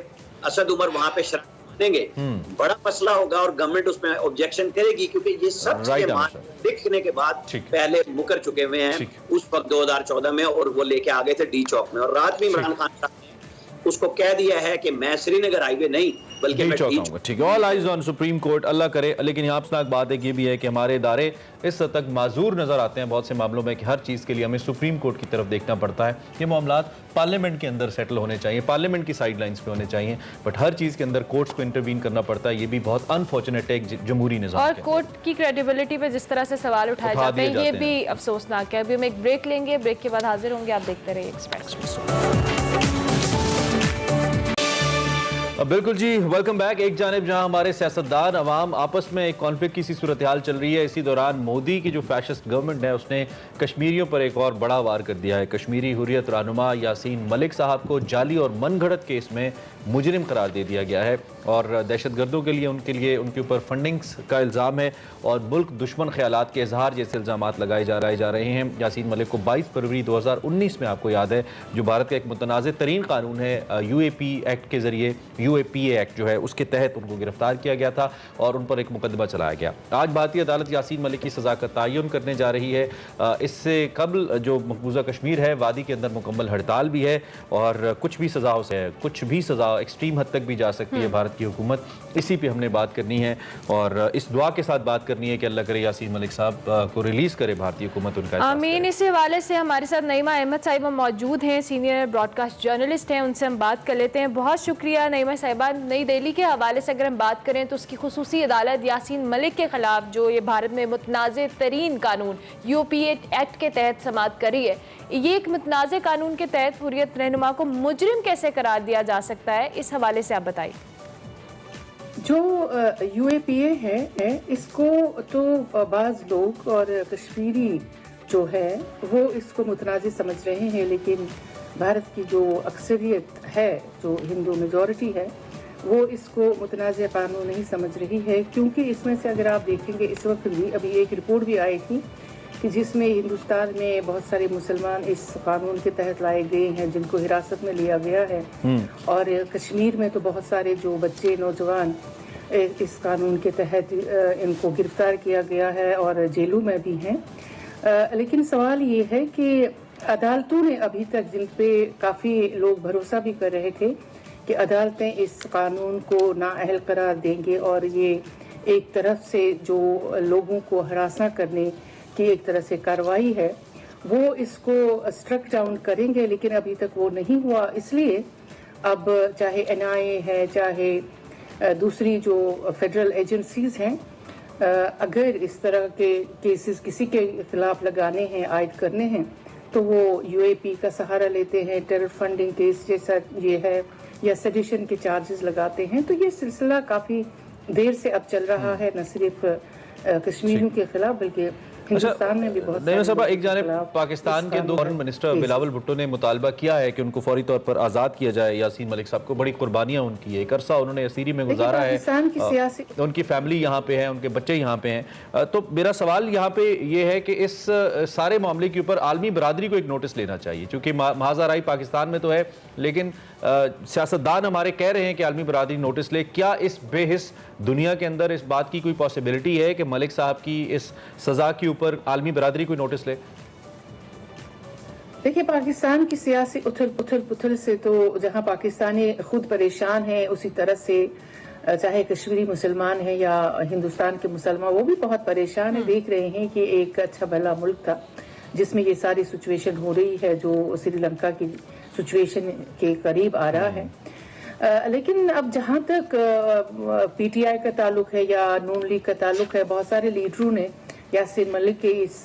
असद उमर वहां पे शर्त देंगे, बड़ा मसला होगा और गवर्नमेंट उसमें ऑब्जेक्शन करेगी, क्योंकि ये सब चीजें देखने के बाद पहले मुकर चुके हुए हैं उस वक्त 2014 में, और वो लेके आ गए थे डी चौक में, और रात में इमरान खान साहब ने उसको कह दिया है कि मैं श्रीनगर हाईवे नहीं बल्कि मैं डी चौक। ठीक है, all eyes on supreme court, अल्लाह करे। लेकिन यहाँ पर बात एक ये भी है कि हमारे इदारे इस हद तक माजूर नजर आते हैं बहुत से मामलों में कि हर चीज़ के लिए हमें सुप्रीम कोर्ट की तरफ देखना पड़ता है। ये मामलात पार्लियामेंट के अंदर सेटल होने चाहिए, पार्लियामेंट की साइडलाइंस पे होने चाहिए, बट हर चीज़ के अंदर कोर्ट्स को इंटरवीन करना पड़ता है। ये भी बहुत अनफॉर्चुनेट है जमहूरी निज़ाम और कोर्ट की क्रेडिबिलिटी पे जिस तरह से सवाल उठाए जाते हैं, ये भी अफसोसनाक है। अभी हम एक ब्रेक लेंगे, ब्रेक के बाद हाजिर होंगे। आप देखते रहिए एक्सप्रेस। बिल्कुल जी, वेलकम बैक। एक जानिब जहां हमारे सियासतदान अवाम आपस में एक कॉन्फ्लिक्ट की सी सूरत हाल चल रही है, इसी दौरान मोदी की जो फैशिस्ट गवर्नमेंट है उसने कश्मीरियों पर एक और बड़ा वार कर दिया है। कश्मीरी हुर्रियत रहनुमा यासीन मलिक साहब को जाली और मनगढ़ंत केस में मुजरिम करार दे दिया गया है, और दहशतगर्दों के लिए उनके ऊपर फंडिंग्स का इल्ज़ाम है और मुल्क दुश्मन ख्यालात के इजहार जैसे इल्ज़ामात लगाए जा रहे हैं। यासीन मलिक को 22 फरवरी 2019 में, आपको याद है, जो भारत का एक मुतनाज़ तरीन कानून है UAP एक्ट के ज़रिए, UAPA एक्ट जो है उसके तहत उनको गिरफ्तार किया गया था और उन पर एक मुकदमा चलाया गया। आज भारतीय अदालत यासीन मलिक की सज़ा का तयन करने जा रही है। इससे कबल जो मकबूजा कश्मीर है, वादी के अंदर मुकम्मल हड़ताल भी है, और कुछ भी सज़ाओं से है, कुछ भी सज़ा एक्सट्रीम हद तक भी जा सकती है भारत की हुकूमत। इसी पे हमने बात करनी है और इस दुआ के साथ बात करनी है कि अल्लाह करे यासीन मलिक साहब को रिलीज़ करे भारतीय हुकूमत, उनका आमीन। इस हवाले से हमारे साथ नईमा अहमद साहिबा मौजूद हैं, सीनियर ब्रॉडकास्ट जर्नलिस्ट हैं, उनसे हम बात कर लेते हैं। बहुत शुक्रिया नईमा साहिबा। नई दिल्ली के हवाले से अगर हम बात करें तो उसकी खुसूसी अदालत यासीन मलिक के खिलाफ जो ये भारत में मुतनाज़ तरीन कानून UAPA एक्ट के तहत समाअत करी है, ये एक मुतनाज़ कानून के तहत हुर्रियत रहनुमा को मुजरिम कैसे करार दिया जा सकता है, इस हवाले से आप बताइए। जो UAPA है इसको तो बाज़ लोग और कश्मीरी जो है वो इसको मुतनाज़ समझ रहे हैं, लेकिन भारत की जो अक्सरियत है, जो हिंदू मेजॉरिटी है, वो इसको मुतनाज़ कानून नहीं समझ रही है, क्योंकि इसमें से अगर आप देखेंगे इस वक्त भी अभी एक रिपोर्ट भी आई थी कि जिसमें हिंदुस्तान में बहुत सारे मुसलमान इस कानून के तहत लाए गए हैं जिनको हिरासत में लिया गया है, और कश्मीर में तो बहुत सारे जो बच्चे नौजवान इस कानून के तहत इनको गिरफ्तार किया गया है और जेलों में भी हैं। लेकिन सवाल ये है कि अदालतों ने अभी तक, जिन पे काफ़ी लोग भरोसा भी कर रहे थे कि अदालतें इस कानून को नाअहल करार देंगे और ये एक तरफ से जो लोगों को हरासा करने की एक तरह से कार्रवाई है वो इसको स्ट्रक डाउन करेंगे, लेकिन अभी तक वो नहीं हुआ। इसलिए अब चाहे NIA है, चाहे दूसरी जो फेडरल एजेंसीज हैं, अगर इस तरह के केसेस किसी के खिलाफ लगाने हैं, आयद करने हैं, तो वो UAP का सहारा लेते हैं। टेरर फंडिंग केस जैसा ये है या सेडिशन के चार्जेस लगाते हैं। तो ये सिलसिला काफ़ी देर से अब चल रहा है, न सिर्फ कश्मीरियों के खिलाफ बल्कि हिंदुस्तान में भी बहुत नहीं साहब, एक जानिब पाकिस्तान के दो फॉरेन मिनिस्टर बिलावल भुट्टो ने मुतालबा किया है कि उनको फौरी तौर पर आज़ाद किया जाए। यासीन मलिक साहब को बड़ी कुर्बानियां उनकी है, एक अरसा उन्होंने असीरी में गुजारा है, उनकी फैमिली यहाँ पे है, उनके बच्चे यहाँ पे हैं। तो मेरा सवाल यहाँ पे ये है कि इस सारे मामले के ऊपर आलमी बरादरी को एक नोटिस लेना चाहिए, क्योंकि महाजराई पाकिस्तान में तो है, लेकिन सियासतदान हमारे कह रहे हैं कि आलमी बरादरी नोटिस ले। क्या इस बेहिस दुनिया के अंदर इस बात की कोई पॉसिबिलिटी है कि मलिक साहब की इस सज़ा के ऊपर आलमी बरादरी कोई नोटिस ले? देखिए, पाकिस्तान की सियासी उथल पुथल से तो जहां पाकिस्तानी खुद परेशान हैं, उसी तरह से चाहे कश्मीरी मुसलमान हैं या हिंदुस्तान के मुसलमान, वो भी बहुत परेशान है। देख रहे हैं कि एक अच्छा भला मुल्क था जिसमें ये सारी सिचुएशन हो रही है, जो श्रीलंका की सिचुएशन के करीब आ रहा है। लेकिन अब जहाँ तक PTI का ताल्लुक है या नून लीग का ताल्लुक है, बहुत सारे लीडरों ने यासीन मलिक के इस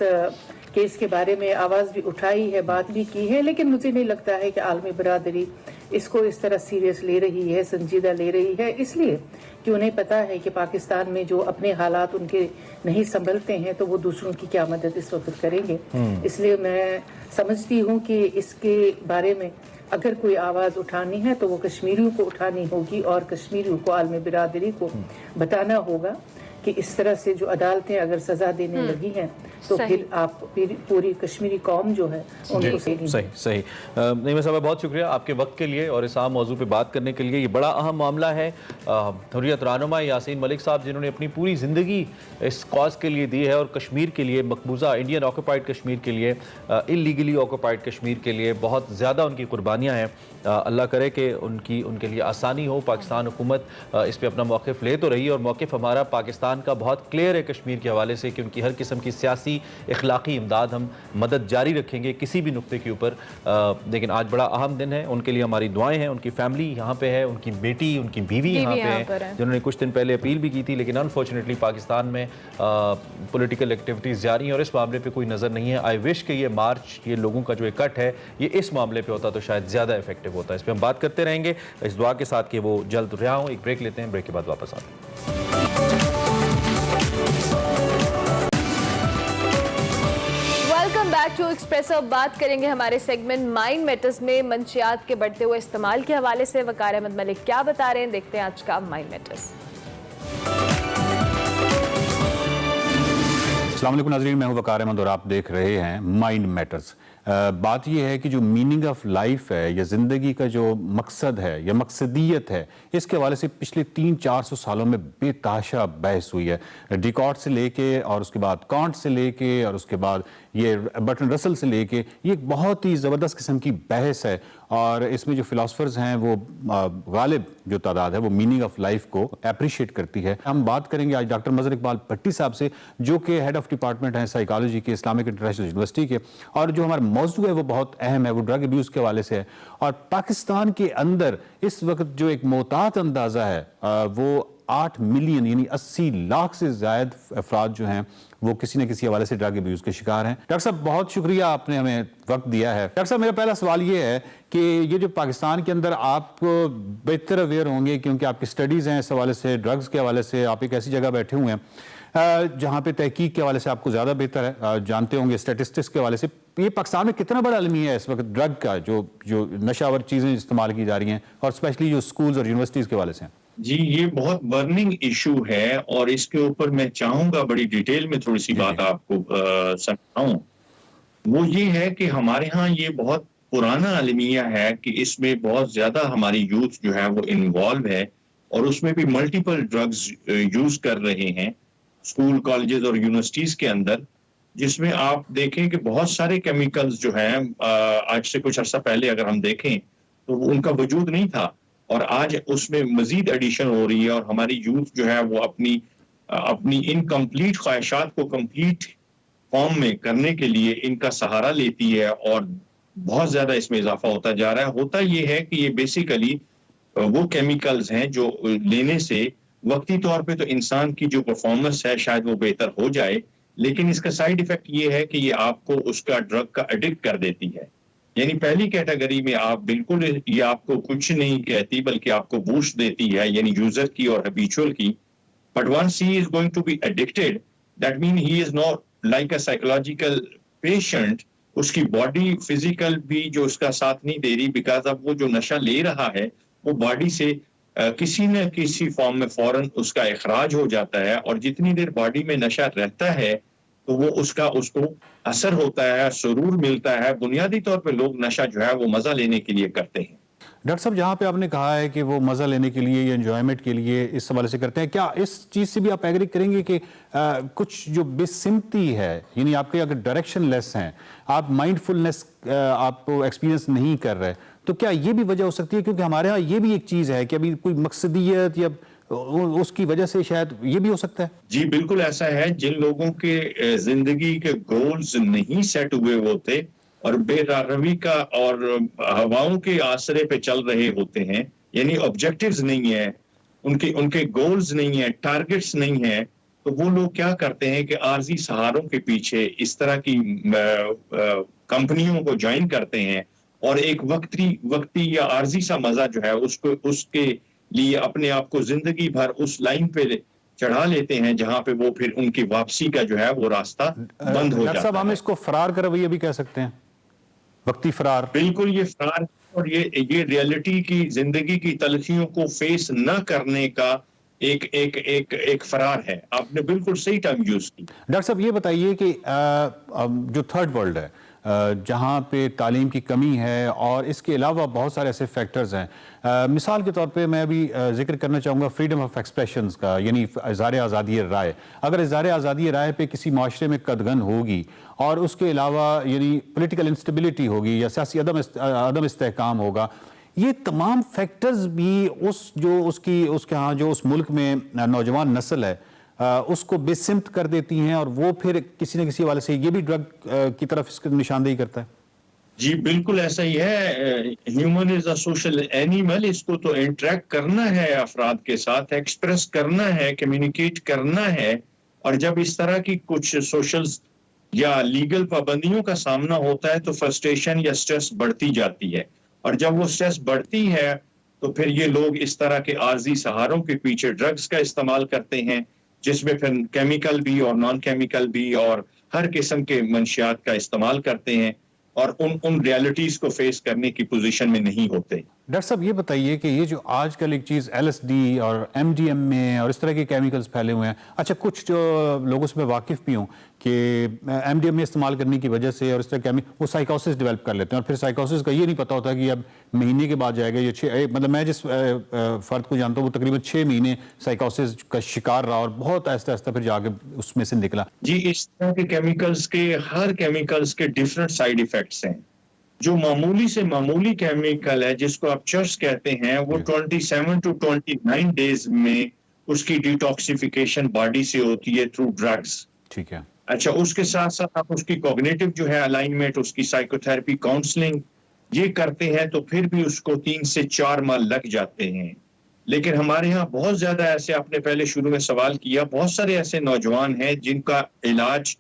केस के बारे में आवाज़ भी उठाई है, बात भी की है, लेकिन मुझे नहीं लगता है कि आलमी बरादरी इसको इस तरह सीरियस ले रही है, संजीदा ले रही है, इसलिए कि उन्हें पता है कि पाकिस्तान में जो अपने हालात उनके नहीं संभलते हैं तो वो दूसरों की क्या मदद इस वक्त करेंगे। इसलिए मैं समझती हूँ कि इसके बारे में अगर कोई आवाज़ उठानी है तो वो कश्मीरियों को उठानी होगी और कश्मीरियों को, आलमी बिरादरी को बताना होगा कि इस तरह से जो अदालतें अगर सजा देने लगी हैं तो फिर आप पूरी कश्मीरी कौम जो है उनको सही। नईमा साहब, बहुत शुक्रिया आपके वक्त के लिए और इस आम मौजू पे बात करने के लिए। ये बड़ा अहम मामला है। हुर्रियत रहनुमा यासीन मलिक साहब, जिन्होंने अपनी पूरी ज़िंदगी इस कॉज के लिए दी है और कश्मीर के लिए, मकबूजा इंडियन ऑक्यूपाइड कश्मीर के लिए, इलीगली ऑक्यूपाइड कश्मीर के लिए बहुत ज़्यादा उनकी कुर्बानियाँ हैं। अल्लाह करे कि उनके लिए आसानी हो। पाकिस्तान हुकूमत इस पर अपना मौक़िफ़ ले तो रही है और मौक़िफ़ हमारा पाकिस्तान का बहुत क्लियर है कश्मीर के हवाले से कि उनकी हर किस्म की सियासी इखलाकी इमदाद हम मदद जारी रखेंगे किसी भी नुक्ते के ऊपर। लेकिन आज बड़ा अहम दिन है, उनके लिए हमारी दुआएं हैं। उनकी फैमिली यहाँ पे है, उनकी बेटी, उनकी बीवी यहाँ पे है, जिन्होंने कुछ दिन पहले अपील भी की थी, लेकिन अनफॉर्चुनेटली पाकिस्तान में पॉलिटिकल एक्टिविटीज़ जारी हैं और इस मामले पर कोई नज़र नहीं है। आई विश कि ये मार्च, ये लोगों का जो इकट्ठ है, ये इस मामले पर होता तो शायद ज़्यादा इफेक्टिव होता है। इस पर हम बात करते रहेंगे इस दुआ के साथ कि वो जल्द रिहा हों। एक ब्रेक लेते हैं, ब्रेक के बाद वापस आते हैं। Welcome back to Express. अब बात करेंगे हमारे सेगमेंट माइंड मैटर्स में मंशियात के बढ़ते हुए इस्तेमाल के हवाले से। वकार अहमद मलिक क्या बता रहे हैं, देखते हैं आज का माइंड मैटर्स। अस्सलाम वालेकुम नाज़रीन, मैं हूं वकार अहमद और आप देख रहे हैं माइंड मैटर्स। बात यह है कि जो मीनिंग ऑफ लाइफ है या ज़िंदगी का जो मकसद है या मकसदियत है, इसके हवाले से पिछले 300-400 सालों में बेतहाशा बहस हुई है। डिकॉट से लेके और उसके बाद कांट से लेके और उसके बाद ये बर्टन रसल से लेके, ये एक बहुत ही ज़बरदस्त किस्म की बहस है और इसमें जो फिलासफर्स हैं वो गालिब जो तादाद है वो मीनिंग ऑफ लाइफ को अप्रिशिएट करती है। हम बात करेंगे आज डॉक्टर मजहर इकबाल भट्टी साहब से, जो कि हेड ऑफ डिपार्टमेंट हैं साइकोलॉजी के इस्लामिक इंटरनेशनल यूनिवर्सिटी के, और जो हमारा मौजू है वो बहुत अहम है, वो ड्रग अब्यूज़ के हवाले से है। और पाकिस्तान के अंदर इस वक्त जो एक मोहतात अंदाज़ा है वो 8 मिलियन यानी 80 लाख से ज़ायद अफराद जो हैं वो किसी न किसी हवाले से ड्रग अब्यूज़ के शिकार हैं। डॉक्टर साहब, बहुत शुक्रिया, आपने हमें वक्त दिया है। डॉक्टर साहब, मेरा पहला सवाल ये है कि ये जो पाकिस्तान के अंदर, आप बेहतर अवेयर होंगे क्योंकि आपकी स्टडीज़ हैं इस हवाले से, ड्रग्स के हवाले से, आप एक ऐसी जगह बैठे हुए हैं जहाँ पे तहकीक के हवाले से आपको ज़्यादा बेहतर है, जानते होंगे स्टेटिस्टिक्स के हवाले से। ये पाकिस्तान में कितना बड़ा अलमिया है इस वक्त ड्रग का, जो नशावर चीज़ें इस्तेमाल की जा रही हैं और स्पेशली जो स्कूल्स और यूनिवर्सिटीज़ के हवाले से? जी, ये बहुत बर्निंग इशू है और इसके ऊपर मैं चाहूंगा बड़ी डिटेल में थोड़ी सी बात आपको समझाऊं। वो ये है कि हमारे यहाँ ये बहुत पुराना अलमिया है कि इसमें बहुत ज्यादा हमारी यूथ जो है वो इन्वॉल्व है और उसमें भी मल्टीपल ड्रग्स यूज कर रहे हैं स्कूल, कॉलेजेस और यूनिवर्सिटीज के अंदर, जिसमें आप देखें कि बहुत सारे केमिकल्स जो हैं आज से कुछ अर्सा पहले अगर हम देखें तो उनका वजूद नहीं था और आज उसमें मजीद एडिशन हो रही है और हमारी यूथ जो है वो अपनी इनकम्प्लीट ख्वाहिशात को कंप्लीट फॉर्म में करने के लिए इनका सहारा लेती है और बहुत ज्यादा इसमें इजाफा होता जा रहा है। होता ये है कि ये बेसिकली वो केमिकल्स हैं जो लेने से वक्ती तौर पे तो इंसान की जो परफॉर्मेंस है शायद वो बेहतर हो जाए, लेकिन इसका साइड इफेक्ट ये है कि ये आपको उसका ड्रग का एडिक्ट कर देती है। यानी पहली कैटेगरी में आप बिल्कुल ये आपको कुछ नहीं कहती बल्कि आपको बूस्ट देती है, यानी यूजर की और हैबिचुअल की। But once he is going to be addicted, that mean he is not like a psychological patient. उसकी बॉडी फिजिकल भी जो उसका साथ नहीं दे रही, बिकॉज अब वो जो नशा ले रहा है वो बॉडी से किसी न किसी फॉर्म में फौरन उसका इखराज हो जाता है और जितनी देर बॉडी में नशा रहता है तो वो उसको असर होता है, सुरूर मिलता है। बुनियादी तौर पे लोग नशा जो है वो मजा लेने के लिए करते हैं। डॉक्टर साहब, जहाँ पे आपने कहा है कि वो मज़ा लेने के लिए या एंजॉयमेंट के लिए इस हवाले से करते हैं, क्या इस चीज़ से भी आप एग्री करेंगे कि कुछ जो बेसिमती है, यानी आपके अगर डायरेक्शन लेस हैं, आप माइंडफुलनेस आप एक्सपीरियंस नहीं कर रहे, तो क्या ये भी वजह हो सकती है? क्योंकि हमारे यहाँ ये भी एक चीज़ है कि अभी कोई मकसदियत या उसकी वजह से शायद ये भी हो सकता है। जी बिल्कुल ऐसा है। जिन लोगों के जिंदगी के गोल्स नहीं सेट हुए होते और बेरहमी का और हवाओं के आसरे पे चल रहे होते हैं, यानी ऑब्जेक्टिव्स नहीं है, उनके गोल्स नहीं है, टारगेट्स नहीं है, तो वो लोग क्या करते हैं कि आर्जी सहारों के पीछे इस तरह की कंपनियों को ज्वाइन करते हैं और एक वक्ती या आर्जी सा मजा जो है उसके लिए अपने आप को जिंदगी भर उस लाइन पे चढ़ा लेते हैं जहां पे वो फिर उनकी वापसी का जो है वो रास्ता बंद हो जाता है। हम इसको फरार का रवैया भी कह सकते हैं, वक्ती फरार। बिल्कुल, ये फरार और ये रियलिटी की जिंदगी की तलखियों को फेस न करने का एक फरार है। आपने बिल्कुल सही टर्म यूज की। डॉक्टर साहब, ये बताइए कि जो थर्ड वर्ल्ड है, जहाँ पे तालीम की कमी है और इसके अलावा बहुत सारे ऐसे फैक्टर्स हैं, मिसाल के तौर पे मैं अभी जिक्र करना चाहूँगा फ्रीडम ऑफ एक्सप्रेशंस का, यानी इज़हार आज़ादी राय। अगर इज़हार आज़ादी राय पे किसी माशरे में कदगन होगी और उसके अलावा यानी पॉलिटिकल इंस्टेबिलिटी होगी या सियासी अदम इस्तेहकाम होगा, ये तमाम फैक्टर्स भी उसके यहाँ जो उस मुल्क में नौजवान नस्ल है उसको बेसिम्त कर देती हैं और वो फिर किसी न किसी हवाले से ये भी ड्रग की तरफ इसकी निशानदेही करता है। जी बिल्कुल ऐसा ही है। Human is a social animal. इसको तो इंटरेक्ट करना है अफराद के साथ, एक्सप्रेस करना है, कम्युनिकेट करना है, और जब इस तरह की कुछ सोशल या लीगल पाबंदियों का सामना होता है तो फ्रस्ट्रेशन या स्ट्रेस बढ़ती जाती है, और जब वो स्ट्रेस बढ़ती है तो फिर ये लोग इस तरह के आर्जी सहारों के पीछे ड्रग्स का इस्तेमाल करते हैं, जिसमें फिर केमिकल भी और नॉन केमिकल भी और हर किस्म के मंशियात का इस्तेमाल करते हैं और उन रियलिटीज को फेस करने की पोजीशन में नहीं होते। डॉक्टर साहब, ये बताइए कि ये जो आजकल एक चीज़ LSD और MDM में और इस तरह के केमिकल्स फैले हुए हैं, अच्छा कुछ जो लोगों से मैं वाकिफ़ भी हूँ कि MDM में इस्तेमाल करने की वजह से और इस तरह केमिकल वो साइकोसिस डेवलप कर लेते हैं और फिर साइकोसिस का ये नहीं पता होता कि अब महीने के बाद जाएगा या 6, मतलब मैं जिस फ़र्द को जानता हूँ वो तकरीबन 6 महीने साइकोसिस का शिकार रहा और बहुत आहिस्ता आहिस्ता फिर जाके उसमें से निकला। जी, इस तरह के केमिकल्स के हर केमिकल्स के डिफरेंट साइड इफेक्ट्स हैं। जो मामूली से मामूली केमिकल है जिसको आप चर्स कहते हैं, वो 27 to 29 डेज में उसकी डिटॉक्सिफिकेशन बॉडी से होती है थ्रू ड्रग्स। ठीक है। अच्छा, उसके साथ साथ आप उसकी कॉग्निटिव जो है अलाइनमेंट, उसकी साइकोथेरेपी, काउंसलिंग ये करते हैं तो फिर भी उसको 3 से 4 माह लग जाते हैं। लेकिन हमारे यहाँ बहुत ज्यादा ऐसे, आपने पहले शुरू में सवाल किया, बहुत सारे ऐसे नौजवान हैं जिनका इलाज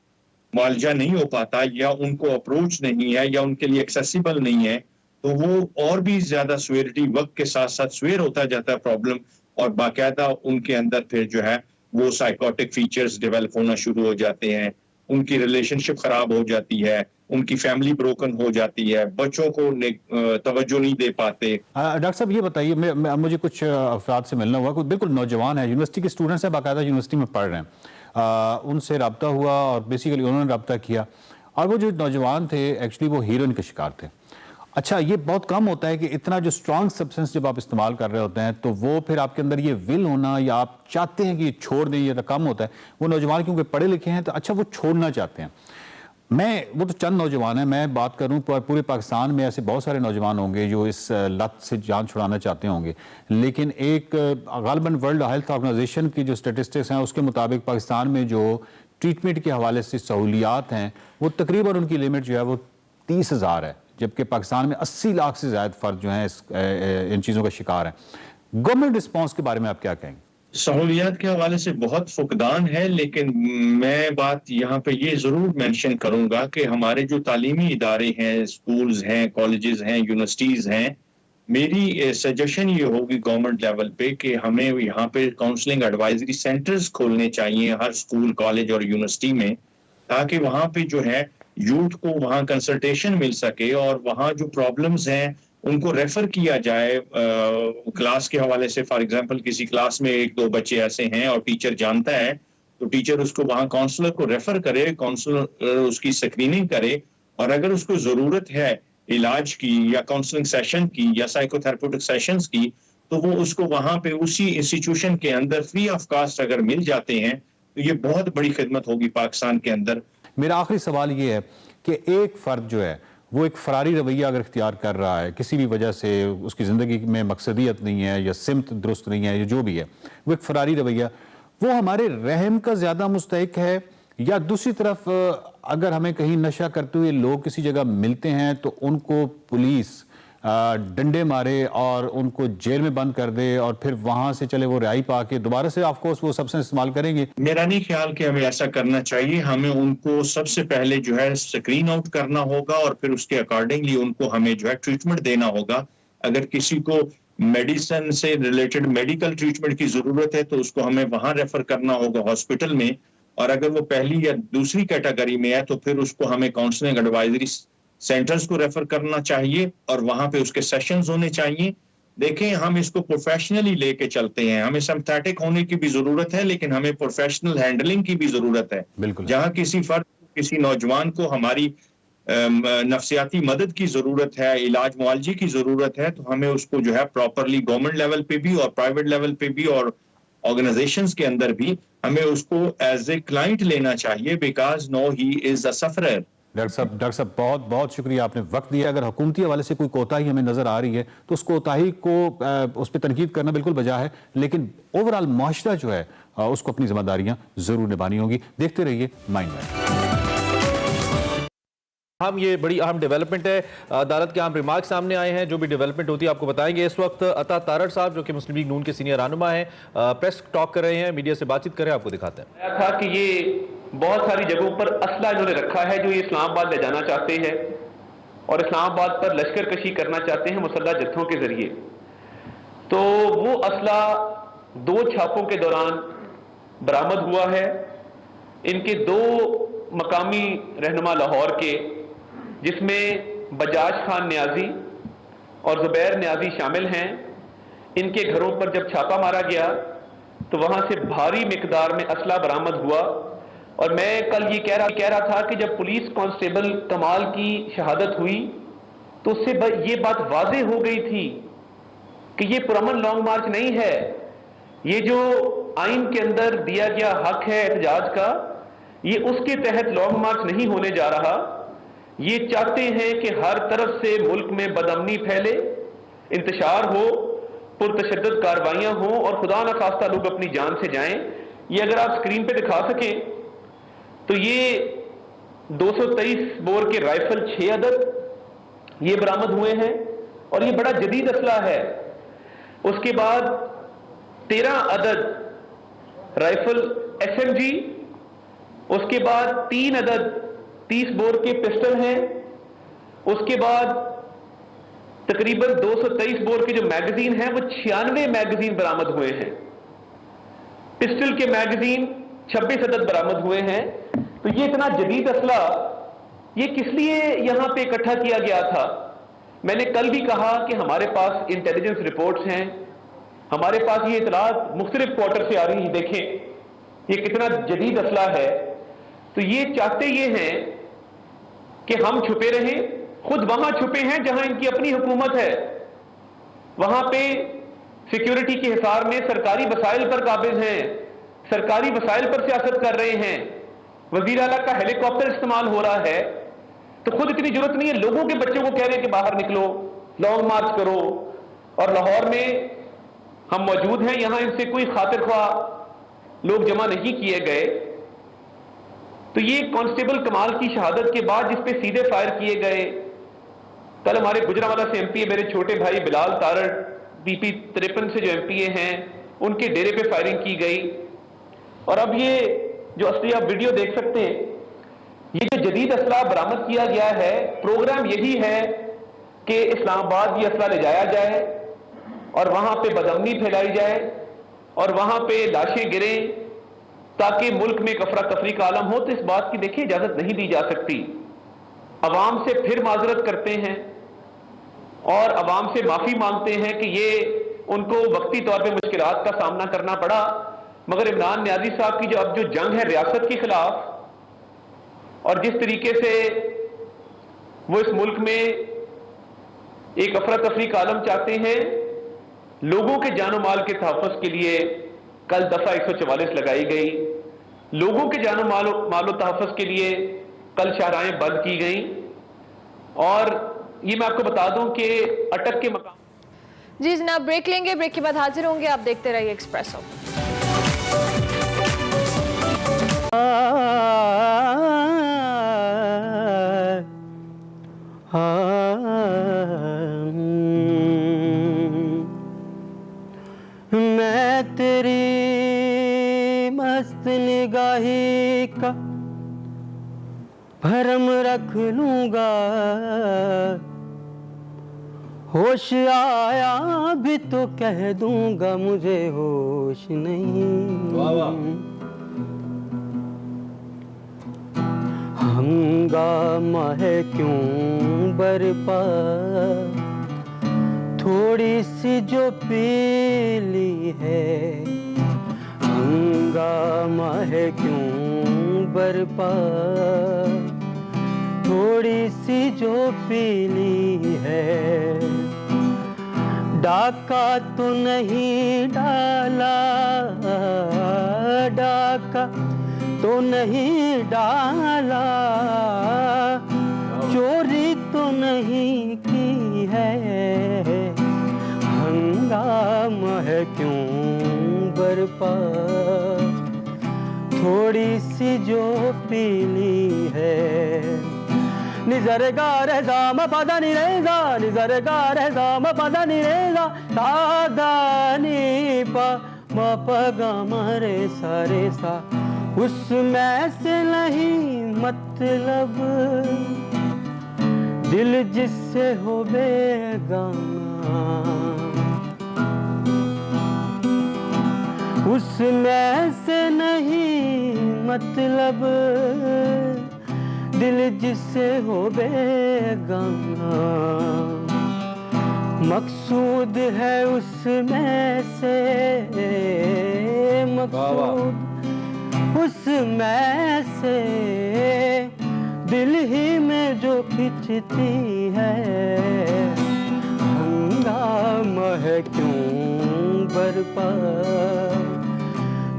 मुआवजा नहीं हो पाता या उनको अप्रोच नहीं है या उनके लिए एक्सेसिबल नहीं है, तो वो और भी ज्यादा स्वेरिटी वक्त के साथ साथ स्वेर होता जाता है प्रॉब्लम, और बाकायदा उनके अंदर फिर जो है वो साइकोटिक फीचर्स डेवलप होना शुरू हो जाते हैं उनकी रिलेशनशिप खराब हो जाती है, उनकी फैमिली ब्रोकन हो जाती है, बच्चों को तवज्जो नहीं दे पाते। डॉक्टर साहब ये बताइए, मुझे कुछ अफराद से मिलना हुआ, बिल्कुल नौजवान है, यूनिवर्सिटी के स्टूडेंट्स हैं, बाकायदा यूनिवर्सिटी में पढ़ रहे हैं, उनसे रब्ता हुआ और बेसिकली उन्होंने रब्ता किया, और वो जो नौजवान थे एक्चुअली वो हीरोइन के शिकार थे। अच्छा, ये बहुत कम होता है कि इतना जो स्ट्रॉन्ग सब्सटेंस जब आप इस्तेमाल कर रहे होते हैं तो वो फिर आपके अंदर ये विल होना या आप चाहते हैं कि ये छोड़ दें, ये कम होता है। वो नौजवान क्योंकि पढ़े लिखे हैं तो अच्छा वो छोड़ना चाहते हैं। वो तो चंद नौजवान हैं, मैं बात करूं पूरे पाकिस्तान में ऐसे बहुत सारे नौजवान होंगे जो इस लत से जान छुड़ाना चाहते होंगे, लेकिन एक गालिबन वर्ल्ड हेल्थ ऑर्गेनाइजेशन की जो स्टेटिस्टिक्स हैं उसके मुताबिक पाकिस्तान में जो ट्रीटमेंट के हवाले से सहूलियात हैं वो तकरीबन उनकी लिमिट जो है वो 30,000 है, जबकि पाकिस्तान में 80 लाख से ज़्यादा फ़र्द जो हैं इन चीज़ों का शिकार हैं। गवर्नमेंट रिस्पॉन्स के बारे में आप क्या कहेंगे? सहूलियात के हवाले से बहुत फुकदान है, लेकिन मैं बात यहाँ पे ये ज़रूर मेंशन करूँगा कि हमारे जो तालीमी इदारे हैं, स्कूल्स हैं, कॉलेजेस हैं, यूनिवर्सिटीज़ हैं, मेरी सजेशन ये होगी गवर्नमेंट लेवल पे कि हमें यहाँ पे काउंसलिंग एडवाइजरी सेंटर्स खोलने चाहिए हर स्कूल, कॉलेज और यूनिवर्सिटी में, ताकि वहाँ पे जो है यूथ को वहाँ कंसल्टेशन मिल सके और वहाँ जो प्रॉब्लम्स हैं उनको रेफर किया जाए क्लास के हवाले से। फॉर एग्जांपल किसी क्लास में 1-2 बच्चे ऐसे हैं और टीचर जानता है तो टीचर उसको वहाँ काउंसलर को रेफर करे, काउंसलर उसकी स्क्रीनिंग करे, और अगर उसको ज़रूरत है इलाज की या काउंसलिंग सेशन की या साइकोथेरेप्यूटिक सेशंस की, तो वो उसको वहाँ पे उसी इंस्टीट्यूशन के अंदर फ्री ऑफ कास्ट अगर मिल जाते हैं तो ये बहुत बड़ी खिदमत होगी पाकिस्तान के अंदर। मेरा आखिरी सवाल ये है कि एक फ़र्द जो है वो एक फरारी रवैया अगर इख्तियार कर रहा है किसी भी वजह से, उसकी ज़िंदगी में मकसदियत नहीं है या सिमत दुरुस्त नहीं है या जो भी है, वो एक फरारी रवैया, वो हमारे रहम का ज़्यादा मुस्तहिक है, या दूसरी तरफ अगर हमें कहीं नशा करते हुए लोग किसी जगह मिलते हैं तो उनको पुलिस डंडे मारे और उनको जेल में बंद कर दे और फिर वहां से चले वो रिहाई पा के दोबारा से ऑफ कोर्स वो सब्सटेंस इस्तेमाल करेंगे? मेरा नहीं ख्याल कि हमें ऐसा करना चाहिए। हमें उनको सबसे पहले जो है स्क्रीन आउट करना होगा और फिर उसके अकॉर्डिंगली उनको हमें जो है ट्रीटमेंट देना होगा। अगर किसी को मेडिसिन से रिलेटेड मेडिकल ट्रीटमेंट की जरूरत है तो उसको हमें वहां रेफर करना होगा हॉस्पिटल में, और अगर वो पहली या दूसरी कैटेगरी में है तो फिर उसको हमें काउंसलिंग एडवाइजरी सेंटर्स को रेफर करना चाहिए और वहां पे उसके सेशंस होने चाहिए। देखें, हम इसको प्रोफेशनली लेके चलते हैं, हमें सिम्पथेटिक होने की भी जरूरत है लेकिन हमें प्रोफेशनल हैंडलिंग की भी जरूरत है। बिल्कुल। जहां किसी नौजवान को हमारी नफ्सियाती मदद की जरूरत है, इलाज मुआलजे की जरूरत है, तो हमें उसको जो है प्रॉपरली गवर्नमेंट लेवल पे भी और प्राइवेट लेवल पे भी और ऑर्गेनाइजेशंस के अंदर भी हमें उसको एज ए क्लाइंट लेना चाहिए, because no he is a sufferer. Doctor साहब बहुत बहुत शुक्रिया, आपने वक्त दिया। अगर हुकूमती हवाले से कोई कोताही हमें नजर आ रही है तो उस कोताही को उस पर तनकीद करना बिल्कुल बजा है, लेकिन ओवरऑल माशरा जो है उसको अपनी जिम्मेदारियां जरूर निभानी होंगी। देखते रहिए माइंड मैप। हम ये बड़ी अहम डेवलपमेंट है, अदालत के अहम रिमार्क सामने आए हैं, जो भी डेवलपमेंट होती है आपको बताएंगे। इस वक्त अता तारड़ साहब जो कि मुस्लिम लीग नून के सीनियर रहनुमा हैं, प्रेस टॉक कर रहे हैं, मीडिया से बातचीत कर रहे हैं, आपको दिखाते हैं। था कि ये बहुत सारी जगहों पर असला इन्होंने रखा है जो ये इस्लामाबाद ले जाना चाहते हैं और इस्लामाबाद पर लश्कर कशी करना चाहते हैं मुसल्लह जत्थों के जरिए। तो वो असला 2 छापों के दौरान बरामद हुआ है। इनके 2 मकामी रहनुमा लाहौर के, जिसमें बजाज खान न्याजी और जुबैर न्याजी शामिल हैं, इनके घरों पर जब छापा मारा गया तो वहां से भारी मिकदार में असला बरामद हुआ। और मैं कल ये कह रहा था कि जब पुलिस कांस्टेबल कमाल की शहादत हुई तो उससे ये बात वाज़ेह हो गई थी कि ये पुरअमन लॉन्ग मार्च नहीं है। ये जो आइन के अंदर दिया गया हक है एहतजाज का, ये उसके तहत लॉन्ग मार्च नहीं होने जा रहा। ये चाहते हैं कि हर तरफ से मुल्क में बदअमनी फैले, इंतशार हो, पुरतशद्दद कार्रवाइयां हों और खुदा न खास्ता लोग अपनी जान से जाएं। ये अगर आप स्क्रीन पे दिखा सकें तो ये 223 बोर के राइफल 6 अदद ये बरामद हुए हैं और ये बड़ा जदीद असला है। उसके बाद 13 अदद राइफल SMG, उसके बाद 3 अदद 30 बोर के पिस्टल हैं, उसके बाद तकरीबन 223 बोर के जो मैगजीन हैं वो 96 मैगजीन बरामद हुए हैं। पिस्टल के मैगजीन 26 अदद बरामद हुए हैं। तो ये इतना जदीद असला ये किस लिए यहाँ पे इकट्ठा किया गया था? मैंने कल भी कहा कि हमारे पास इंटेलिजेंस रिपोर्ट्स हैं, हमारे पास ये इतलात मुख्तलिफ क्वार्टर से आ रही हैं। देखें ये कितना जदीद असला है। तो ये चाहते ये हैं कि हम छुपे रहें, खुद वहां छुपे हैं जहां इनकी अपनी हुकूमत है, वहां पे सिक्योरिटी के हिसार में सरकारी वसाइल पर काबिज हैं, सरकारी वसाइल पर सियासत कर रहे हैं, वजीर आला का हेलीकॉप्टर इस्तेमाल हो रहा है। तो खुद इतनी जरूरत नहीं है, लोगों के बच्चों को कह रहे हैं कि बाहर निकलो, लॉन्ग मार्च करो। और लाहौर में हम मौजूद हैं, यहां इनसे कोई खातिर ख्वाह लोग जमा नहीं किए गए। तो ये कांस्टेबल कमाल की शहादत के बाद जिस पे सीधे फायर किए गए, कल हमारे गुजरांवाला से एमपीए मेरे छोटे भाई बिलाल तारड़ बीपी 53 से जो एमपीए हैं उनके डेरे पे फायरिंग की गई। और अब ये जो असली आप वीडियो देख सकते हैं, ये जो जदीद असला बरामद किया गया है, प्रोग्राम यही है कि इस्लामाबाद ये असला ले जाया जाए और वहां पे बदअमनी फैलाई जाए और वहां पे लाशें गिरें ताकि मुल्क में अफरा तफरी का आलम हो। तो इस बात की देखिए इजाजत नहीं दी जा सकती। अवाम से फिर माजरत करते हैं और अवाम से माफी मांगते हैं कि ये उनको वक्ती तौर पे मुश्किलात का सामना करना पड़ा, मगर इमरान न्याजी साहब की जो अब जो जंग है रियासत के खिलाफ और जिस तरीके से वो इस मुल्क में एक अफरा तफरी का आलम चाहते हैं, लोगों के जानो माल के तहफ़्फ़ुज़ के लिए कल दफा 144 लगाई गई, लोगों के जानो मालो तहफ़्फ़ुज़ के लिए कल शाहराहें बंद की गई। और ये मैं आपको बता दूं कि अटक के मकाम। जी जनाब, ब्रेक लेंगे, ब्रेक के बाद हाजिर होंगे। आप देखते रहिए एक्सप्रेसो। मैं तेरी मस्त निगाही का भरम रख लूंगा, होश आया भी तो कह दूंगा मुझे होश नहीं। हंगामा है क्यों बरपा, थोड़ी सी जो पीली है। हंगामा है क्यों बरपा, थोड़ी सी जो पीली है। डाका तो नहीं डाला, डाका तो नहीं डाला, चोरी तो नहीं की है। हंगामा है क्यों बरपा, थोड़ी सी जो पीली है। निजर गार जाम पदा नी रेजा, निजर गार जाम पदा नी रेजा, दादा नी पा मा पगा मारे सारे सा। उसमें से नहीं मतलब दिल जिससे हो बेगाना, उसमें से नहीं मतलब दिल जिससे हो बेगाना। मकसूद है उसमें से, मकसूद उसमें से दिल ही में जो खिंचती है। हंगामा है क्यों बरपा,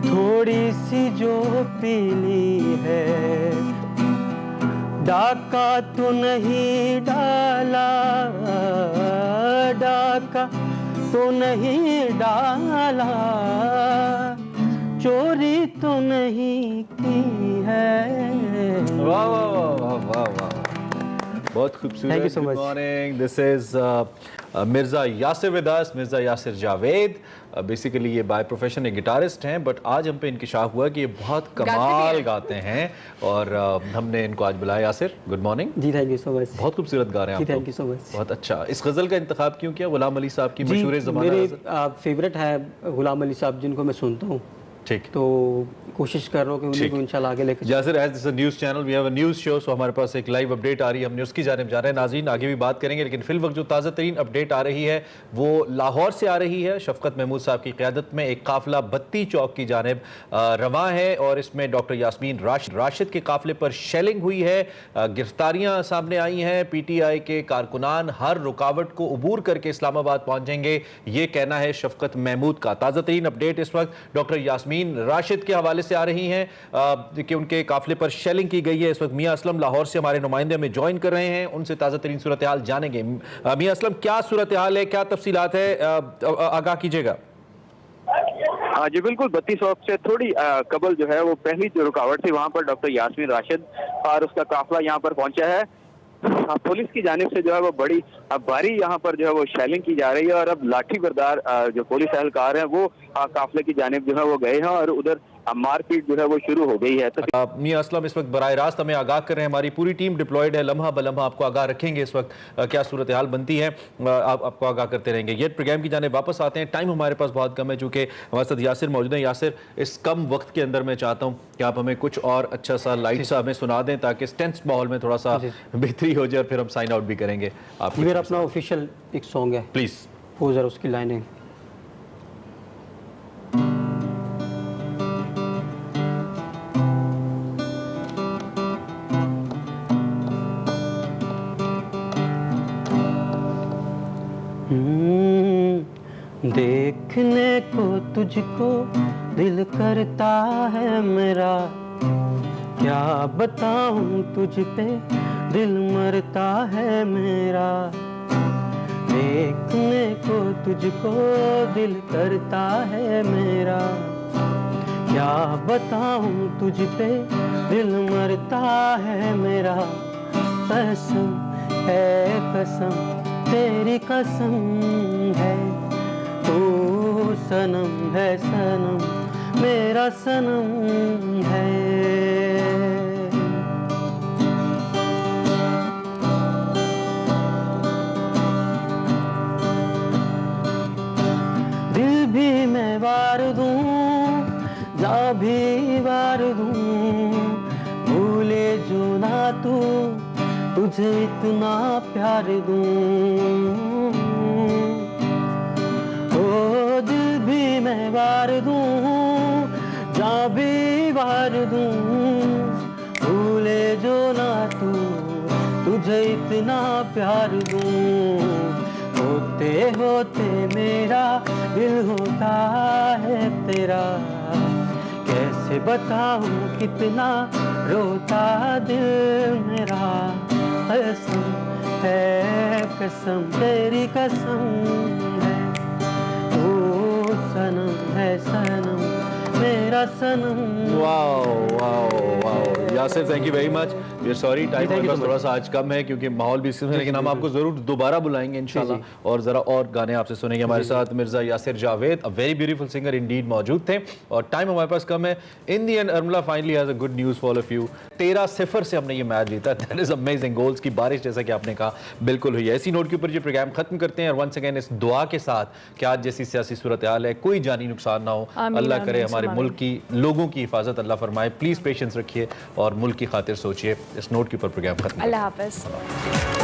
थोड़ी सी जो पीली है। डाका तो नहीं डाला, डाका तो नहीं डाला, चोरी तो नहीं की है। वाह वाह वाह वाह वाह, बहुत खूबसूरत। Thank you so much. Good morning, this is Mirza Yasir with us, Mirza Yasir Javed. Basically ये बाय प्रोफेशन एक गिटारिस्ट हैं, बट आज हम पे इंकिशाफ हुआ कि ये बहुत कमाल गाते हैं और हमने इनको आज बुलाया। Yasir, good morning. जी थैंक यू सो मच। बहुत खूबसूरत गा रहे हैं आप। Thank you so much. बहुत अच्छा। इस गज़ल का इंतखाब क्यों किया? गुलाम अली साहब की मशहूर ज़माना। मेरे फेवरेट है गुलाम अली साहब, जिनको मैं सुनता हूँ ठीक, तो कोशिश कर रहा हूँ कि उन्हीं को इंशाल्लाह आगे लेकर Yasir, as this news channel we have a news show, so हमारे पास एक लाइव अपडेट आ रही है, हम न्यूज़ की जानिब जा रहे हैं। नाज़रीन आगे भी बात करेंगे, लेकिन फिल वक्त जो ताज़ा तरीन अपडेट आ रही है वो लाहौर से आ रही है। शफकत महमूद साहब की क़यादत में एक काफ़िला बत्ती चौक की जानिब रवां है और इसमें डॉक्टर यास्मीन राशिद के काफ़िले पर शेलिंग हुई है, गिरफ्तारियाँ सामने आई हैं। PTI के कारकुनान हर रुकावट को अबूर करके इस्लामाबाद पहुँचेंगे, ये कहना है शफकत महमूद का। ताज़ा तरीन अपडेट इस वक्त डॉक्टर यास्मीन राशिद के हवाले से आ रही हैं कि उनके काफिले पर शेलिंग की गई है। इस वक्त मियां असलम लाहौर से हमारे नुमाइंदे में ज्वाइन कर रहे हैं, उनसे ताज़ा तरीन सूरत हाल जानेंगे। मियां असलम, क्या सूरत हाल है, क्या तफसीलात है, आगाह कीजिएगा। हाँ जी बिल्कुल, 32 वक्त से थोड़ी कबल जो है वो पहली जो रुकावट थी वहाँ पर डॉक्टर यास्मीन राशिद और उसका काफिला यहाँ पर पहुंचा है। पुलिस की जानिब से जो है वो बड़ी भारी यहाँ पर जो है वो शेलिंग की जा रही है और अब लाठी बरदार जो पुलिस एहलकार हैं वो काफिले की जानिब जो है वो गए हैं और उधर मारपीट जो है वो शुरू हो गई है। मियां असलम इस वक्त बराह रास्त हमें आगाह कर रहे हैं, हमारी पूरी टीम डिप्लॉयड है, लम्हा बलम्हा आपको आगाह रखेंगे इस वक्त क्या सूरत हाल बनती है, आपको आगाह करते रहेंगे। ये प्रोग्राम की जानिब वापस आते हैं, टाइम हमारे पास बहुत कम है, चूँकि हमारे साथ यासिर मौजूद हैं। यासिर, इस कम वक्त के अंदर मैं चाहता हूँ कि आप हमें कुछ और अच्छा सा लाइट सा हमें सुना दें ताकि टेंस माहौल में थोड़ा सा बेहतरी हो जाए, फिर हम साइन आउट भी करेंगे। आप मेरा अपना ऑफिशियल एक सॉन्ग है, प्लीज़ वो ज़रा उसकी लाइनें। देखने को तुझको दिल करता है मेरा, क्या बताऊं तुझ पे दिल मरता है मेरा। देखने को तुझको दिल करता है मेरा, क्या बताऊं तुझ पे दिल मरता है मेरा। कसम है कसम तेरी कसम है, तू सनम है सनम मेरा सनम है। दिल भी मैं वार दूं, जा भी वार दूं, भूले जो ना तू तुझे इतना प्यार दूं। मैं वार दूं, जा भी वार दूं, भूले जो ना तू तुझे इतना प्यार दूं। होते होते मेरा दिल होता है तेरा, कैसे बताऊं कितना रोता दिल मेरा। कसम है कसम तेरी कसम है, सनम है सनम मेरा सनम। Wow wow wow Yasir, thank you very much. We are sorry, time हमारे पास थोड़ा सा आज कम है क्योंकि माहौल भी इसमें है, लेकिन हम आपको जरूर दोबारा बुलाएंगे इंशाल्लाह और जरा और गाने आपसे सुनेंगे। हमारे साथ Mirza Yasir Javed, a very beautiful singer indeed, मौजूद थे और टाइम हमारे पास कम है। In the end Urmila finally has a good news for all of you. 13-0 से हमने ये मैच जीता, दैट इज अमेजिंग। गोल्स की बारिश जैसा कि आपने कहा बिल्कुल हुई है। इसी नोट के ऊपर ये प्रोग्राम खत्म करते हैं और वंस अगेन इस दुआ के साथ कि आज जैसी सियासी सूरत हाल है कोई जानी नुकसान ना हो, अल्लाह करे हमारे मुल्क की लोगों की हिफाजत अल्लाह फरमाए। प्लीज़ पेशेंस रखिए और मुल्क की खातिर सोचिए। इस नोट के ऊपर प्रोग्राम खत्म। अल्लाह हाफ़िज़।